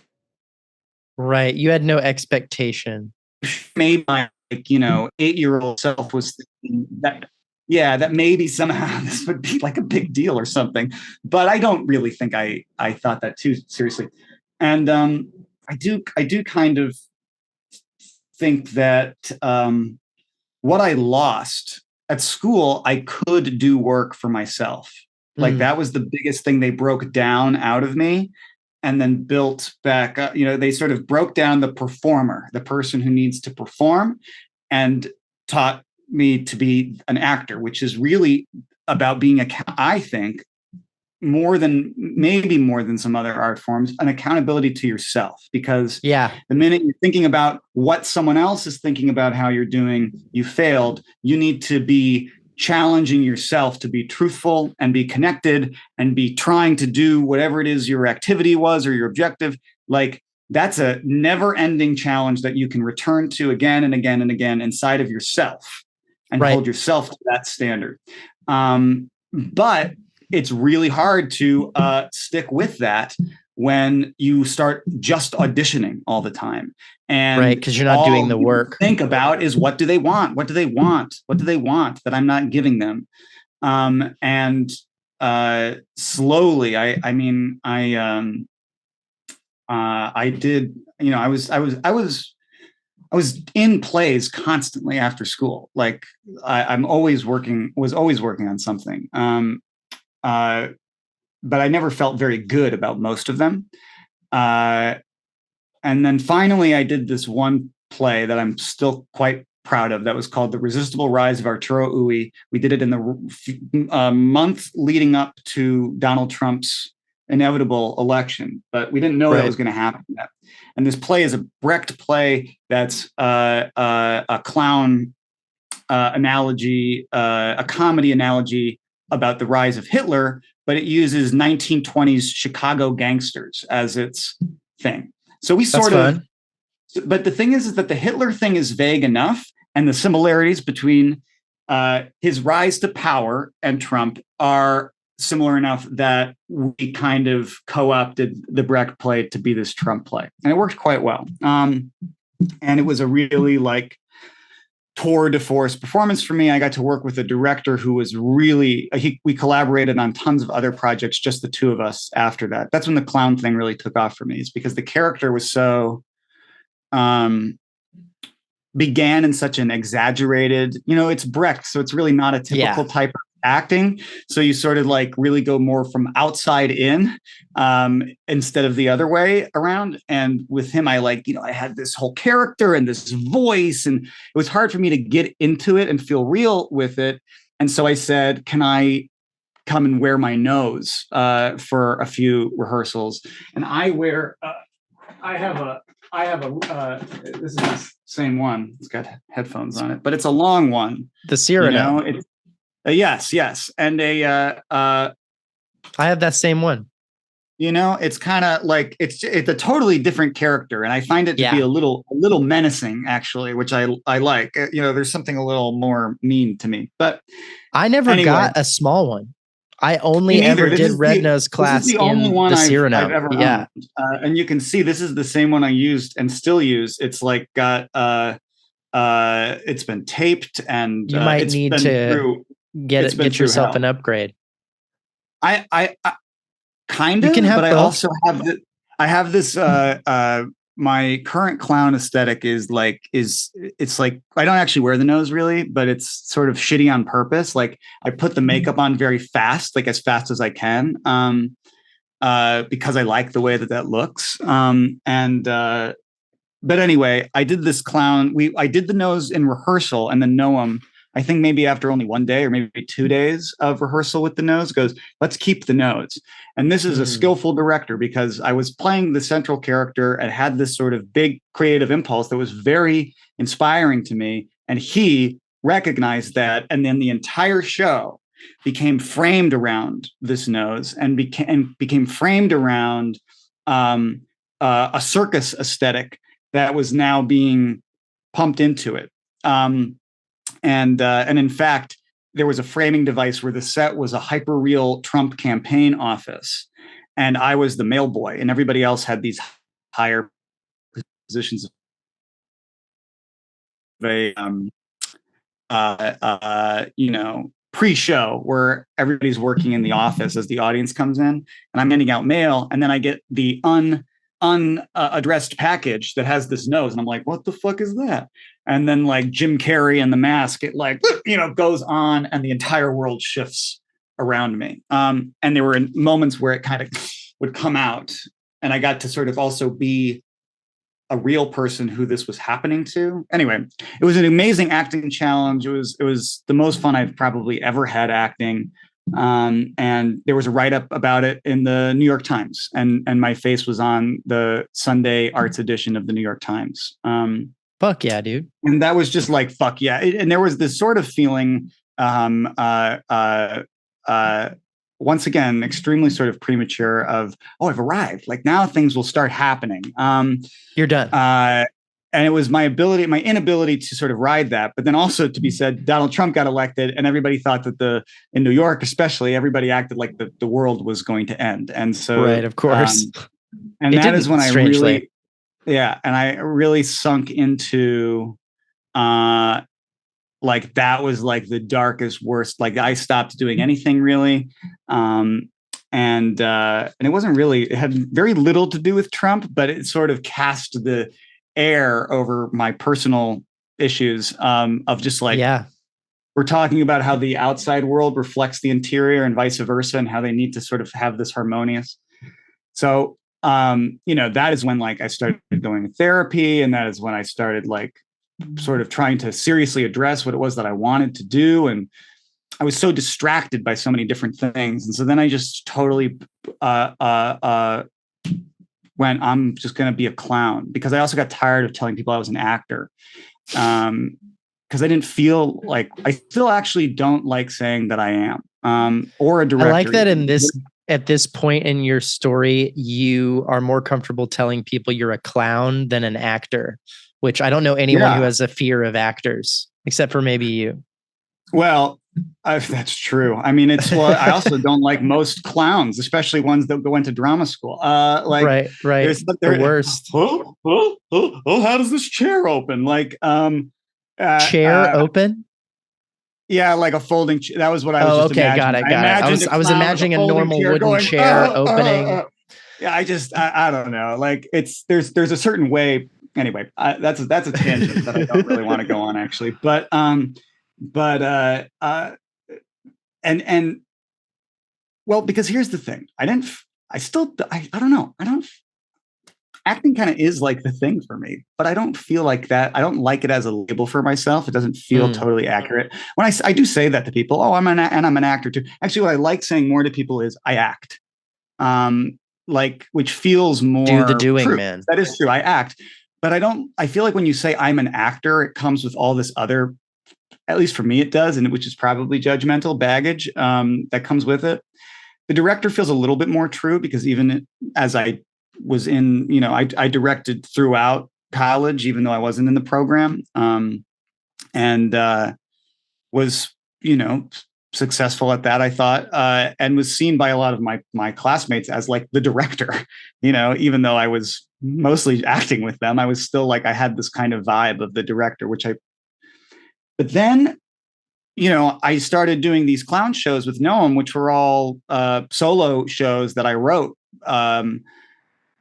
Right. You had no expectation. Maybe my 8-year-old self was thinking that maybe somehow this would be like a big deal or something. But I don't really think I thought that too seriously. And I do kind of think that what I lost at school, I could do work for myself. Like that was the biggest thing they broke down out of me and then built back up. They sort of broke down the performer, the person who needs to perform, and taught me to be an actor, which is really about being I think more than some other art forms, an accountability to yourself. Because the minute you're thinking about what someone else is thinking about how you're doing, you failed. You need to be challenging yourself to be truthful and be connected and be trying to do whatever it is your activity was or your objective. Like, that's a never-ending challenge that you can return to again and again and again inside of yourself and hold yourself to that standard. But it's really hard to stick with that when you start just auditioning all the time. And because you're not doing the work. Think about is, what do they want? What do they want? What do they want that I'm not giving them? And slowly, I did. I was in plays constantly after school. Like was always working on something. But I never felt very good about most of them. And then finally, I did this one play that I'm still quite proud of that was called The Resistible Rise of Arturo Ui. We did it in the month leading up to Donald Trump's inevitable election, but we didn't know that was going to happen yet. And this play is a Brecht play that's a clown analogy, a comedy analogy about the rise of Hitler, but it uses 1920s Chicago gangsters as its thing. So we sort of, but the thing is that the Hitler thing is vague enough, and the similarities between his rise to power and Trump are similar enough that we kind of co-opted the Brecht play to be this Trump play. And it worked quite well. And it was a really tour de force performance for me. I got to work with a director who was really, we collaborated on tons of other projects, just the two of us after that. That's when the clown thing really took off for me, is because the character was so, began in such an exaggerated, it's Brecht, so it's really not a typical type of acting. So you sort of really go more from outside in instead of the other way around. And with him, I had this whole character and this voice, and it was hard for me to get into it and feel real with it. And so I said, can I come and wear my nose for a few rehearsals? And I wear, this is the same one. It's got headphones on it, but it's a long one. The Cyrano. Yes. And I have that same one. It's kind of like, it's a totally different character. And I find it to be a little menacing, actually, which I like. There's something a little more mean to me. But I never got a small one. I only ever did red nose class in the Cyrano. I've ever owned. And you can see this is the same one I used and still use. It's got it's been taped, and you might need to get yourself an upgrade. I kind of, but I also have I have this my current clown aesthetic is it's like I don't actually wear the nose really, but it's sort of shitty on purpose. Like I put the makeup on very fast, like as fast as I can, because I like the way that looks. But anyway, I did this clown. I did the nose in rehearsal, and then Noam, I think maybe after only one day or maybe 2 days of rehearsal with the nose, goes, let's keep the nose. And this is a skillful director, because I was playing the central character and had this sort of big creative impulse that was very inspiring to me. And he recognized that. And then the entire show became framed around this nose and became framed around a circus aesthetic that was now being pumped into it. And in fact, there was a framing device where the set was a hyper-real Trump campaign office, and I was the mail boy, and everybody else had these higher positions of a pre-show where everybody's working in the office as the audience comes in, and I'm handing out mail, and then I get the unaddressed package that has this nose, and I'm like, what the fuck is that? And then like Jim Carrey and the mask, it like goes on, and the entire world shifts around me. And there were moments where it kind of would come out, and I got to sort of also be a real person who this was happening to. Anyway, it was an amazing acting challenge. It was the most fun I've probably ever had acting. And there was a write-up about it in the New York Times, and my face was on the Sunday arts edition of the New York Times. Fuck yeah, dude. And that was just like, fuck yeah. And there was this sort of feeling, once again, extremely sort of premature of, oh, I've arrived. Like now things will start happening. You're done. And it was my inability to sort of ride that. But then also to be said, Donald Trump got elected, and everybody thought that in New York, especially, everybody acted like the world was going to end. And so, right, of course. And that is when I really, and I really sunk into, like that was like the darkest, worst. Like I stopped doing anything really. And it wasn't really, it had very little to do with Trump, but it sort of cast the air over my personal issues, of just like, we're talking about how the outside world reflects the interior and vice versa, and how they need to sort of have this harmonious. So, that is when like I started going to therapy, and that is when I started like sort of trying to seriously address what it was that I wanted to do. And I was so distracted by so many different things. And so then I just totally, went, I'm just going to be a clown, because I also got tired of telling people I was an actor. Because I didn't feel like, I still actually don't like saying that I am, or a director. I like that at this point in your story, you are more comfortable telling people you're a clown than an actor, which I don't know anyone who has a fear of actors, except for maybe you. Well, that's true. I mean, I also don't like most clowns, especially ones that go into drama school. Like right. The worst. How does this chair open? Like, chair open? Yeah, like a folding chair. That was what I was just imagining. Got it. I was imagining a normal wooden chair opening. Yeah, I don't know. Like there's a certain way. Anyway, that's a tangent that I don't really want to go on actually. But well, because here's the thing. I don't know. Acting kind of is like the thing for me, but I don't feel like that. I don't like it as a label for myself. It doesn't feel totally accurate. When I do say that to people, oh, I'm an actor too. Actually, what I like saying more to people is I act, like, which feels more do the doing, true. Man. That is true. I act, but I feel like when you say I'm an actor, it comes with all this other, at least for me, it does. And which is probably judgmental baggage, that comes with it. The director feels a little bit more true, because even as I was in, I directed throughout college, even though I wasn't in the program, and was, successful at that, I thought, and was seen by a lot of my classmates as like the director, even though I was mostly acting with them, I was still like, I had this kind of vibe of the director, but then, I started doing these clown shows with Noam, which were all solo shows that I wrote,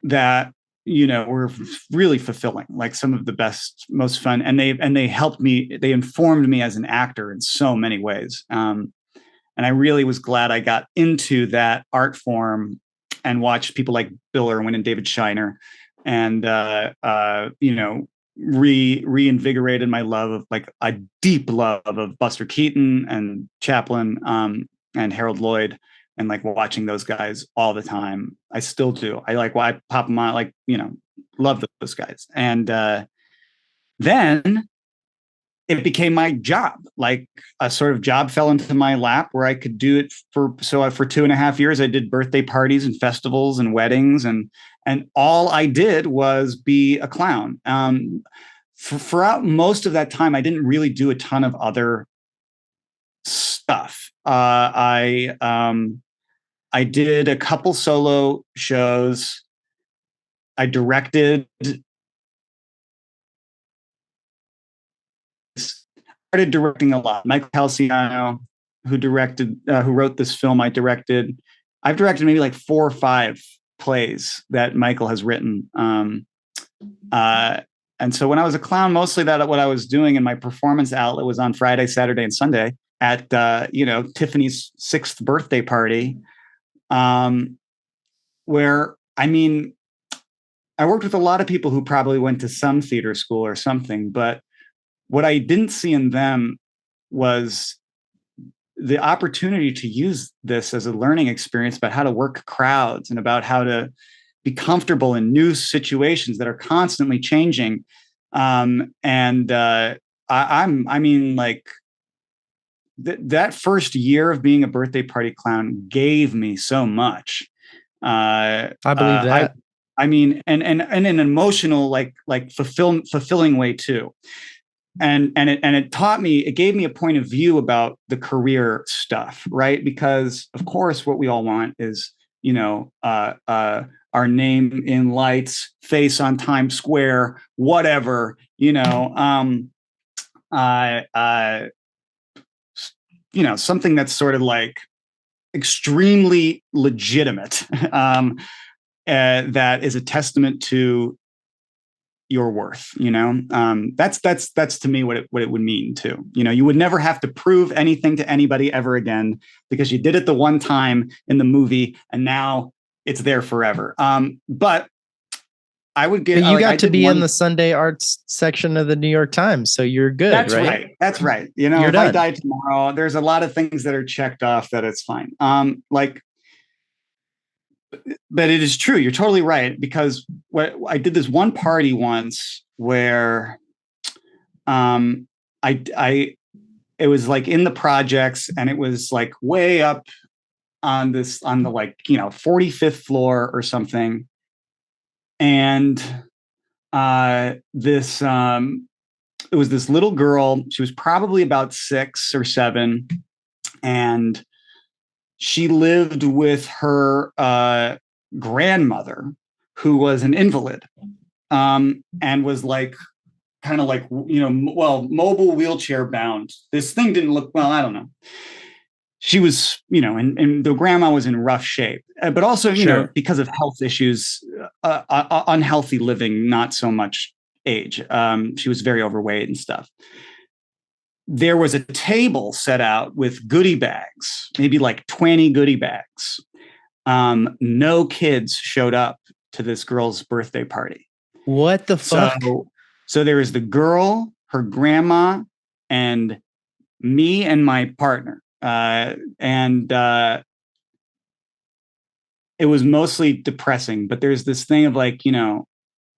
that, were really fulfilling, like some of the best, most fun. And they helped me, they informed me as an actor in so many ways. And I really was glad I got into that art form and watched people like Bill Irwin and David Shiner, and reinvigorated my love of, like, a deep love of Buster Keaton and Chaplin, and Harold Lloyd, and like watching those guys all the time. I still do. I pop them on, like, love those guys. And then it became my job. Like, a sort of job fell into my lap where I could do it for 2.5 years. I did birthday parties and festivals and weddings, and all I did was be a clown. Throughout most of that time, I didn't really do a ton of other stuff. I did a couple solo shows. I directed. Started directing a lot. Michael Calciano, who wrote this film, I've directed maybe like 4 or 5 plays that Michael has written. And so when I was a clown, mostly what I was doing in my performance outlet was on Friday, Saturday, and Sunday at Tiffany's 6th birthday party, where, I mean, I worked with a lot of people who probably went to some theater school or something, but what I didn't see in them was the opportunity to use this as a learning experience about how to work crowds and about how to be comfortable in new situations that are constantly changing. That first year of being a birthday party clown gave me so much. I believe that. I mean, and in an emotional, like fulfilling way too. And it taught me, it gave me a point of view about the career stuff, right? Because of course, what we all want is, our name in lights, face on Times Square, whatever, something that's sort of like extremely legitimate, that is a testament to your worth. That's to me what it would mean too. You would never have to prove anything to anybody ever again, because you did it the one time in the movie, and now it's there forever. But I would get. You got to be in the Sunday arts section of the New York Times, so you're good. That's right. right. That's right. If I die tomorrow, there's a lot of things that are checked off that it's fine. But it is true. You're totally right, because I did this one party once where, it was like in the projects, and it was like way up on the 45th floor or something. And it was this little girl. She was probably about 6 or 7, and she lived with her grandmother, who was an invalid, and was like kind of like, mobile wheelchair bound. This thing didn't look well. I don't know. She was, and the grandma was in rough shape, but also, because of health issues, unhealthy living, not so much age. She was very overweight and stuff. There was a table set out with goodie bags, maybe like 20 goodie bags. No kids showed up to this girl's birthday party. What the fuck? So there was the girl, her grandma, and me and my partner. It was mostly depressing, but there's this thing of like,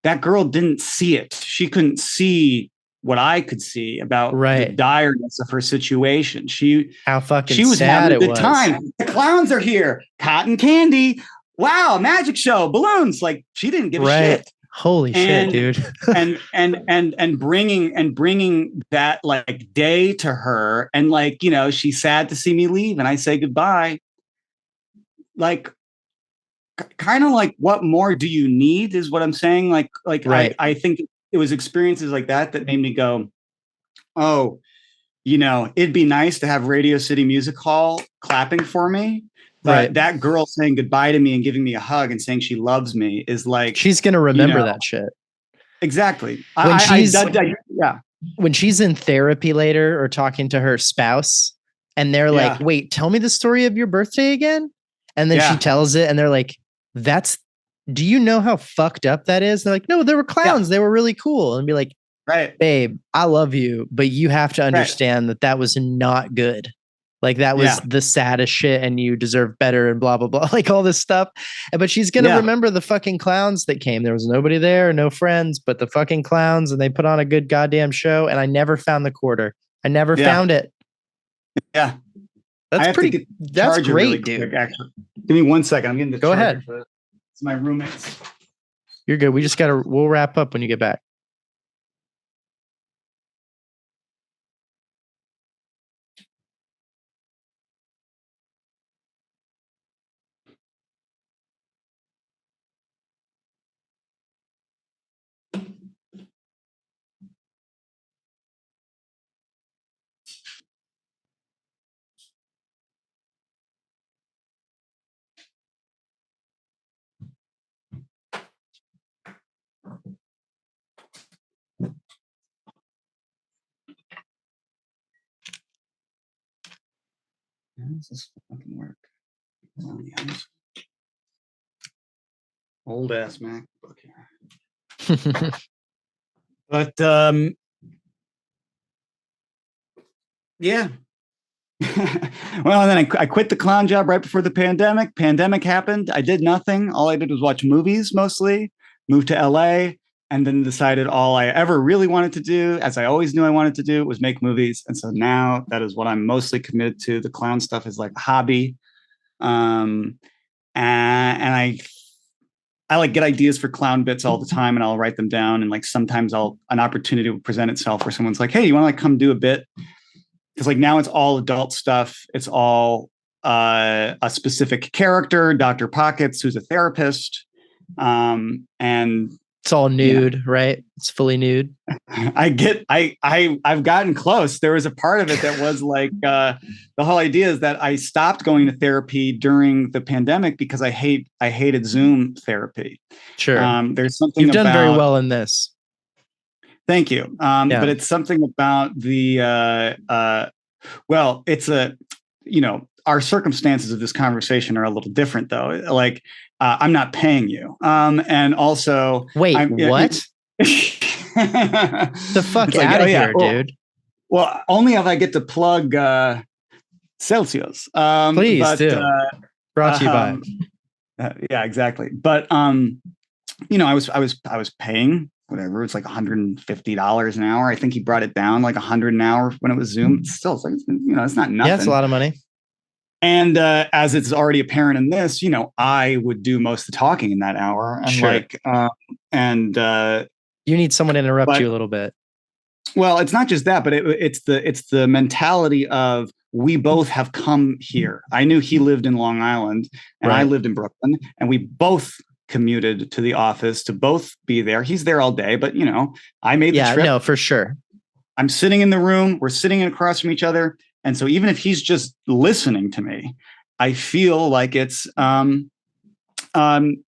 that girl didn't see it. She couldn't see what I could see about the direness of her situation. She was having a good time. The clowns are here. Cotton candy. Wow, magic show, balloons. Like, she didn't give a shit. Holy shit, dude. and bringing that like day to her, and like, she's sad to see me leave, and I say goodbye. Like, kind of like, what more do you need is what I'm saying. Like, right. I think it was experiences like that made me go, oh, it'd be nice to have Radio City Music Hall clapping for me. Right. But that girl saying goodbye to me and giving me a hug and saying she loves me is like, She's going to remember that shit. Exactly. When Yeah. When she's in therapy later or talking to her spouse and they're like, wait, tell me the story of your birthday again. And then she tells it and they're like, do you know how fucked up that is? They're like, no, they were clowns. They were really cool. And be like, right, babe, I love you, but you have to understand that was not good. Like that was the saddest shit and you deserve better and blah, blah, blah, like all this stuff. But she's going to remember the fucking clowns that came. There was nobody there, no friends, but the fucking clowns, and they put on a good goddamn show. And I never found the quarter. I never found it. Yeah. That's pretty, that's great, really dude. Quick, actually. Give me 1 second. I'm getting the Go ahead. It's my roommates. You're good. We'll wrap up when you get back. How does this fucking work? Old ass MacBook here. But yeah. Well, and then I quit the clown job right before the pandemic. Pandemic happened. I did nothing. All I did was watch movies mostly, moved to LA, and then decided all I ever really wanted to do, as I always knew I wanted to do, was make movies. And so now that is what I'm mostly committed to. The clown stuff is like a hobby. And I like get ideas for clown bits all the time and I'll write them down. And like sometimes an opportunity will present itself where someone's like, hey, you want to like come do a bit? Because like now it's all adult stuff. It's all a specific character, Dr. Pockets, who's a therapist. And it's all nude, right? It's fully nude. I've gotten close. There was a part of it that was like the whole idea is that I stopped going to therapy during the pandemic because I hated Zoom therapy. Sure. There's something you've done very well in this. Thank you. But it's something about the well, it's our circumstances of this conversation are a little different though. Like I'm not paying you. And also wait, what? The fuck out of here, dude. Well, only if I get to plug Celsius. Please do. Brought to you by. Yeah, exactly. But I was paying whatever, it's like $150 an hour. I think he brought it down like $100 an hour when it was Zoom. It's like, it's not nothing. Yeah, it's a lot of money. And as it's already apparent in this, I would do most of the talking in that hour. And sure. You need someone to interrupt you a little bit. Well, it's not just that, but it's the mentality of we both have come here. I knew he lived in Long Island and I lived in Brooklyn, and we both commuted to the office to both be there. He's there all day, but I made the trip. Yeah, no, for sure. I'm sitting in the room. We're sitting across from each other. And so even if he's just listening to me, I feel like it's, genuine.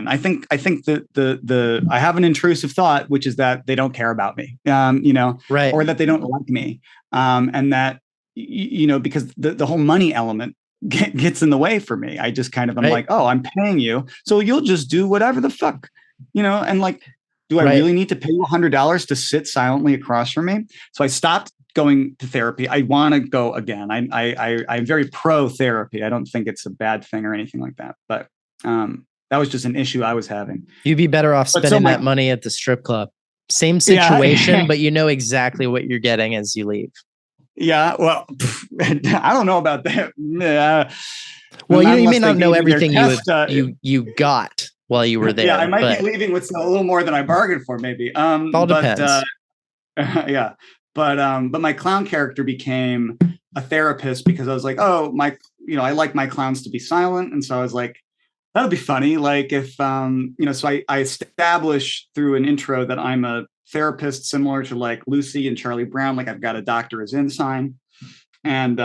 I think that I have an intrusive thought, which is that they don't care about me, right. or that they don't like me. And that, because the whole money element gets in the way for me. I just I'm like, oh, I'm paying you, so you'll just do whatever the fuck, and like, do I really need to pay you $100 to sit silently across from me? So I stopped going to therapy. I want to go again. I'm very pro therapy. I don't think it's a bad thing or anything like that. But that was just an issue I was having. You'd be better off spending that money at the strip club. Same situation, but you know exactly what you're getting as you leave. Yeah, well, I don't know about that. Well, you may not know everything you got while you were there. Yeah, I might be leaving with a little more than I bargained for, maybe. All depends. Yeah, but my clown character became a therapist because I was like, oh, I like my clowns to be silent, and so I was like, that would be funny. Like if so I established through an intro that I'm a therapist similar to like Lucy and Charlie Brown. Like I've got a doctor is in sign, and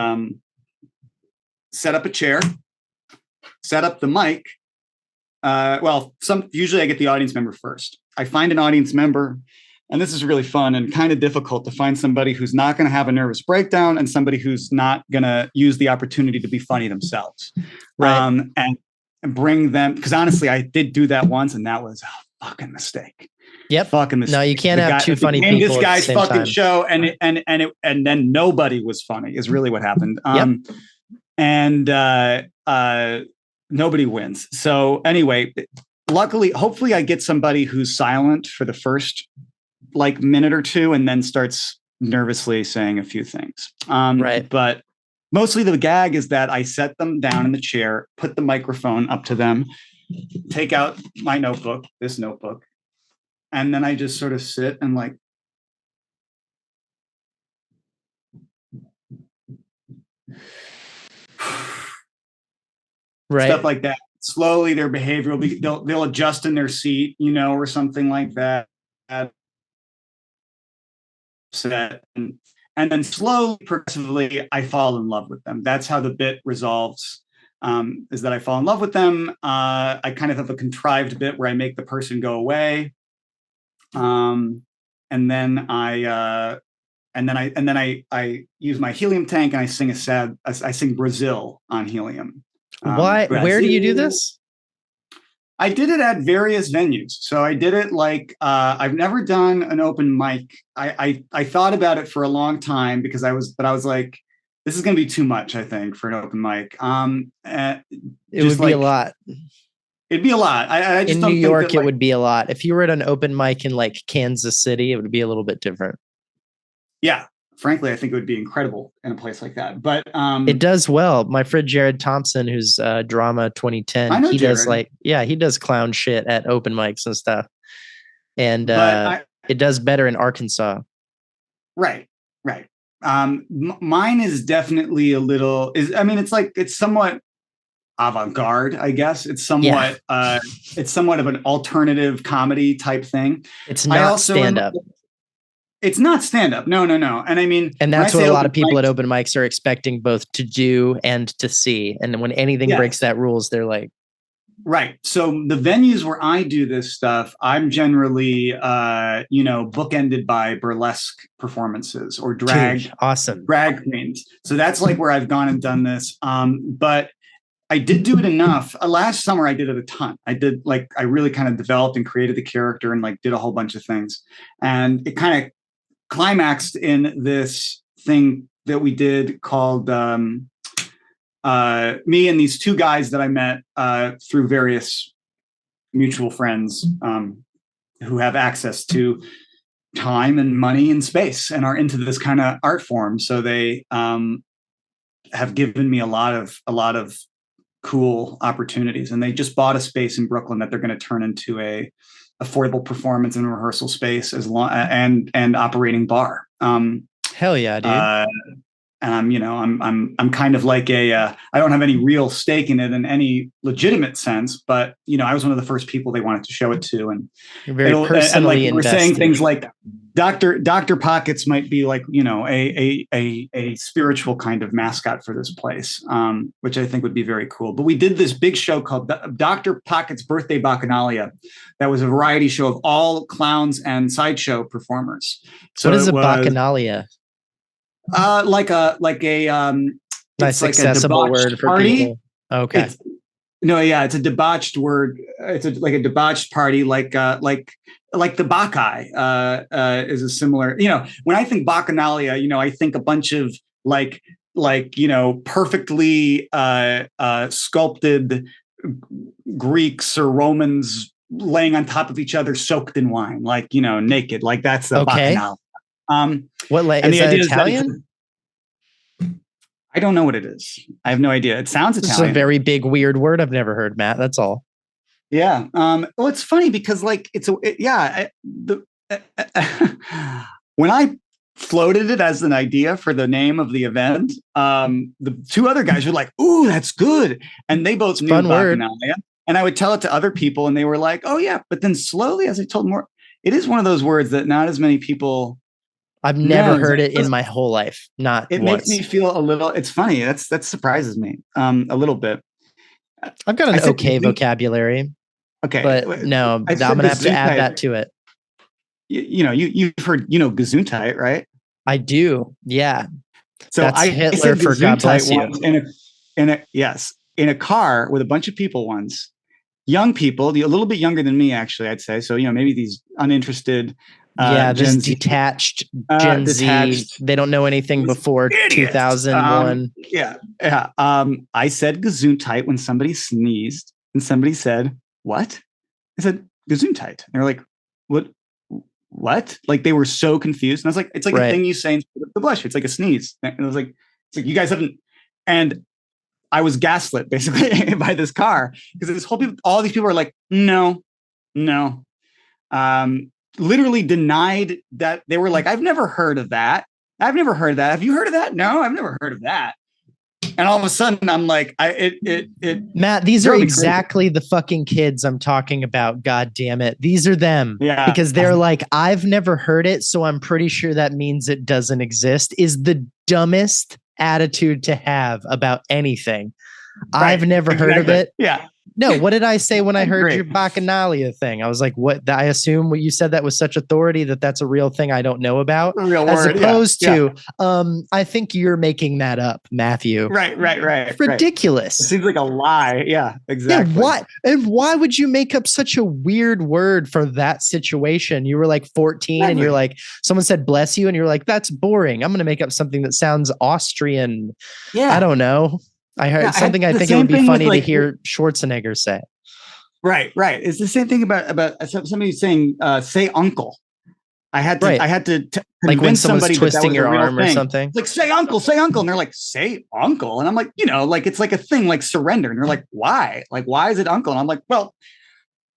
set up a chair, set up the mic. Usually I get the audience member first. I find an audience member, and this is really fun and kind of difficult to find somebody who's not going to have a nervous breakdown and somebody who's not going to use the opportunity to be funny themselves. Right. And bring them, because honestly, I did do that once, and that was a fucking mistake. Yep. Fucking mistake. No, you can't have two funny people. This guy's fucking time. show, and then nobody was funny. Is really what happened. Nobody wins. So anyway, luckily, hopefully, I get somebody who's silent for the first like minute or two, and then starts nervously saying a few things. Right. But mostly the gag is that I set them down in the chair, put the microphone up to them, take out my notebook, this notebook, and then I just sort of sit and like, right. Stuff like that. Slowly their behavior will be, they'll adjust in their seat, or something like that. And then slowly, progressively, I fall in love with them. That's how the bit resolves, is that I fall in love with them. I kind of have a contrived bit where I make the person go away. And then I use my helium tank and I sing Brazil on helium. Why? Where do you do this? I did it at various venues. So I did it like, I've never done an open mic. I thought about it for a long time because I was like, this is going to be too much, I think, for an open mic. It would be a lot. It'd be a lot. I just in New York, it would be a lot. If you were at an open mic in like Kansas City, it would be a little bit different. Yeah. Frankly, I think it would be incredible in a place like that. But it does well. My friend Jared Thompson, who's Drama 2010, he Jared. does he does clown shit at open mics and stuff. And it does better in Arkansas. Right. Mine is definitely it's somewhat avant-garde, I guess. It's somewhat it's somewhat of an alternative comedy type thing. It's not stand-up. It's not stand-up. No. And that's what a lot of people at open mics are expecting both to do and to see. And when anything breaks that rules, they're like, right. So the venues where I do this stuff, I'm generally, bookended by burlesque performances or drag queens. So that's like where I've gone and done this. But I did do it enough. Last summer, I did it a ton. I really kind of developed and created the character and like did a whole bunch of things. And it kind of climaxed in this thing that we did called me and these two guys that I met through various mutual friends who have access to time and money and space and are into this kind of art form. So they have given me a lot of cool opportunities, and they just bought a space in Brooklyn that they're going to turn into a affordable performance and rehearsal space and operating bar. Hell yeah, dude. And I'm kind of like I don't have any real stake in it in any legitimate sense, but I was one of the first people they wanted to show it to, and you're very personally we're saying things like Dr. Pockets might be like a spiritual kind of mascot for this place, which I think would be very cool. But we did this big show called Dr. Pockets Birthday Bacchanalia. That was a variety show of all clowns and sideshow performers. So what is a bacchanalia? Like a nice accessible word for party. People. Okay. It's a debauched word. It's like a debauched party, like the Bacchae is a similar. When I think bacchanalia, I think a bunch of perfectly sculpted Greeks or Romans laying on top of each other, soaked in wine, naked. Like that's the bacchanalia. What is that Italian? I don't know what it is. I have no idea. It sounds Italian. It's a very big, weird word I've never heard, Matt. That's all. Yeah. Well, it's funny because when I floated it as an idea for the name of the event, the two other guys were like, "Ooh, that's good," and they both knew bacchanalia. And I would tell it to other people, and they were like, "Oh yeah." But then slowly, as I told more, it is one of those words that not as many people I've No, never heard it in my whole life. Not it once. makes me feel a little. It's funny. That surprises me a little bit. I've got I an said okay vocabulary, okay. but no, I'm I said gonna have to add Gesundheit. that to it. You've heard Gesundheit, right? I do. Yeah. So That's I Hitler said for God Gesundheit bless you. once in a car with a bunch of people once, young people, a little bit younger than me actually, I'd say. So maybe these uninterested Yeah, this Gen Z, detached Gen Z. detached They don't know anything before idiots. 2001. Yeah. I said Gesundheit when somebody sneezed, and somebody said, "What?" I said Gesundheit. And they're like, "What? What?" Like they were so confused. And I was like, "It's like a thing you say instead of the blush. It's like a sneeze." And I was like, "It's like you guys haven't." And I was gaslit basically by this car because all these people are like, "No, no." Literally denied that. They were like, "I've never heard of that. I've never heard of that. Have you heard of that? No, I've never heard of that." And all of a sudden, I'm like, Matt, these are exactly the fucking kids I'm talking about. God damn it. These are them. Yeah. Because they're like, I've never heard it, so I'm pretty sure that means it doesn't exist, is the dumbest attitude to have about anything. Right. I've never heard of it. Yeah. No, what did I say when I heard your Bacchanalia thing? I was like, what? I assume what you said that with such authority that's a real thing I don't know about. As opposed to, I think you're making that up, Matthew. Right. Ridiculous. It seems like a lie. Yeah, exactly. Yeah, why would you make up such a weird word for that situation? You were like 14 and you're like, someone said bless you and you're like, that's boring. I'm going to make up something that sounds Austrian. Yeah. I don't know. I heard something I think it would be funny to hear Schwarzenegger say. Right. It's the same thing about somebody saying, say uncle. I had to like when someone's twisting your arm or something. It's like, say uncle. And they're like, say uncle. And I'm like, like it's like a thing like surrender. And they're like, why? Like, why is it uncle? And I'm like, well,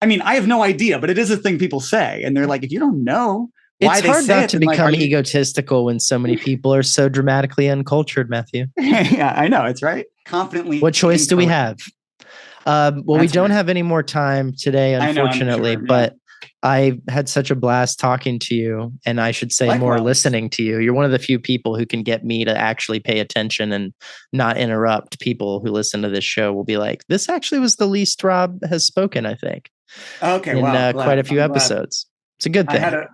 I mean, I have no idea, but it is a thing people say. And they're like, if you don't know, it's hard not to become egotistical when so many people are so dramatically uncultured, Matthew. Yeah, I know. It's right. Confidently. What choice do we have? We don't have any more time today, unfortunately, but I had such a blast talking to you, and I should say more listening to you. You're one of the few people who can get me to actually pay attention and not interrupt. People who listen to this show will be like, this actually was the least Rob has spoken, I think. Okay. In quite a few episodes. It's a good thing.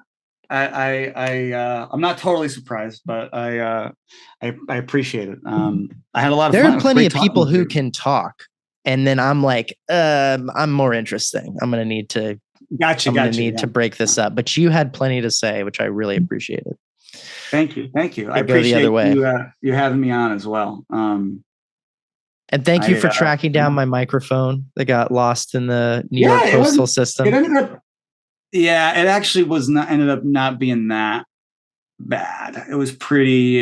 I'm not totally surprised, but I appreciate it. I had a lot of fun. There are plenty of people who can talk, and then I'm like, I'm more interesting. I'm going to need to to break this up. But you had plenty to say, which I really appreciated. Thank you. I appreciate you having me on as well. And thank you for tracking down my microphone that got lost in the New York postal system. It actually ended up not being that bad. It was pretty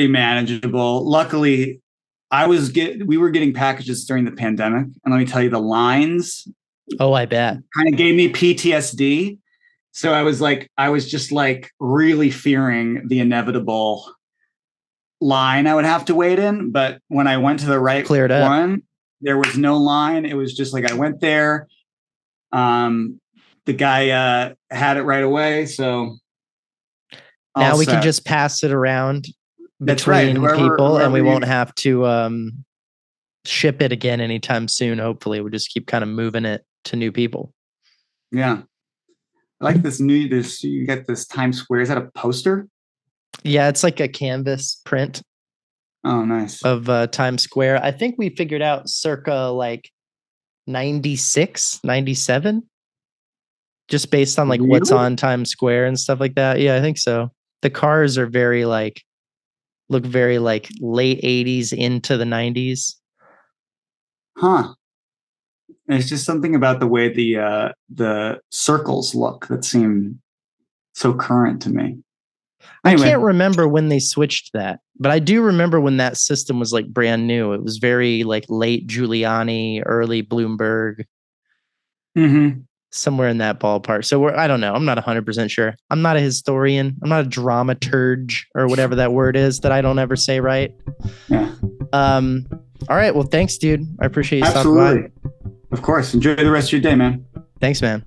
manageable. Luckily, we were getting packages during the pandemic, and let me tell you, the lines. Oh, I bet. Kind of gave me PTSD. So I was just like really fearing the inevitable line I would have to wait in. But when I went to the right one, there was no line. It was just like I went there. The guy had it right away. So now we can just pass it around between people, and we won't have to ship it again anytime soon. Hopefully, we'll just keep kind of moving it to new people. Yeah. I like you got this Times Square. Is that a poster? Yeah, it's like a canvas print. Oh, nice. Of Times Square. I think we figured out circa like 96, 97. Just based on like what's on Times Square and stuff like that. Yeah, I think so. The cars are look very like late 80s into the 90s. Huh. And it's just something about the way the circles look that seem so current to me. Anyway. I can't remember when they switched that, but I do remember when that system was like brand new. It was very like late Giuliani, early Bloomberg. Mm-hmm. Somewhere in that ballpark. So I don't know. I'm not 100% sure. I'm not a historian. I'm not a dramaturge or whatever that word is that I don't ever say right. Yeah. All right. Well, thanks, dude. I appreciate you stopping by. Of course. Enjoy the rest of your day, man. Thanks, man.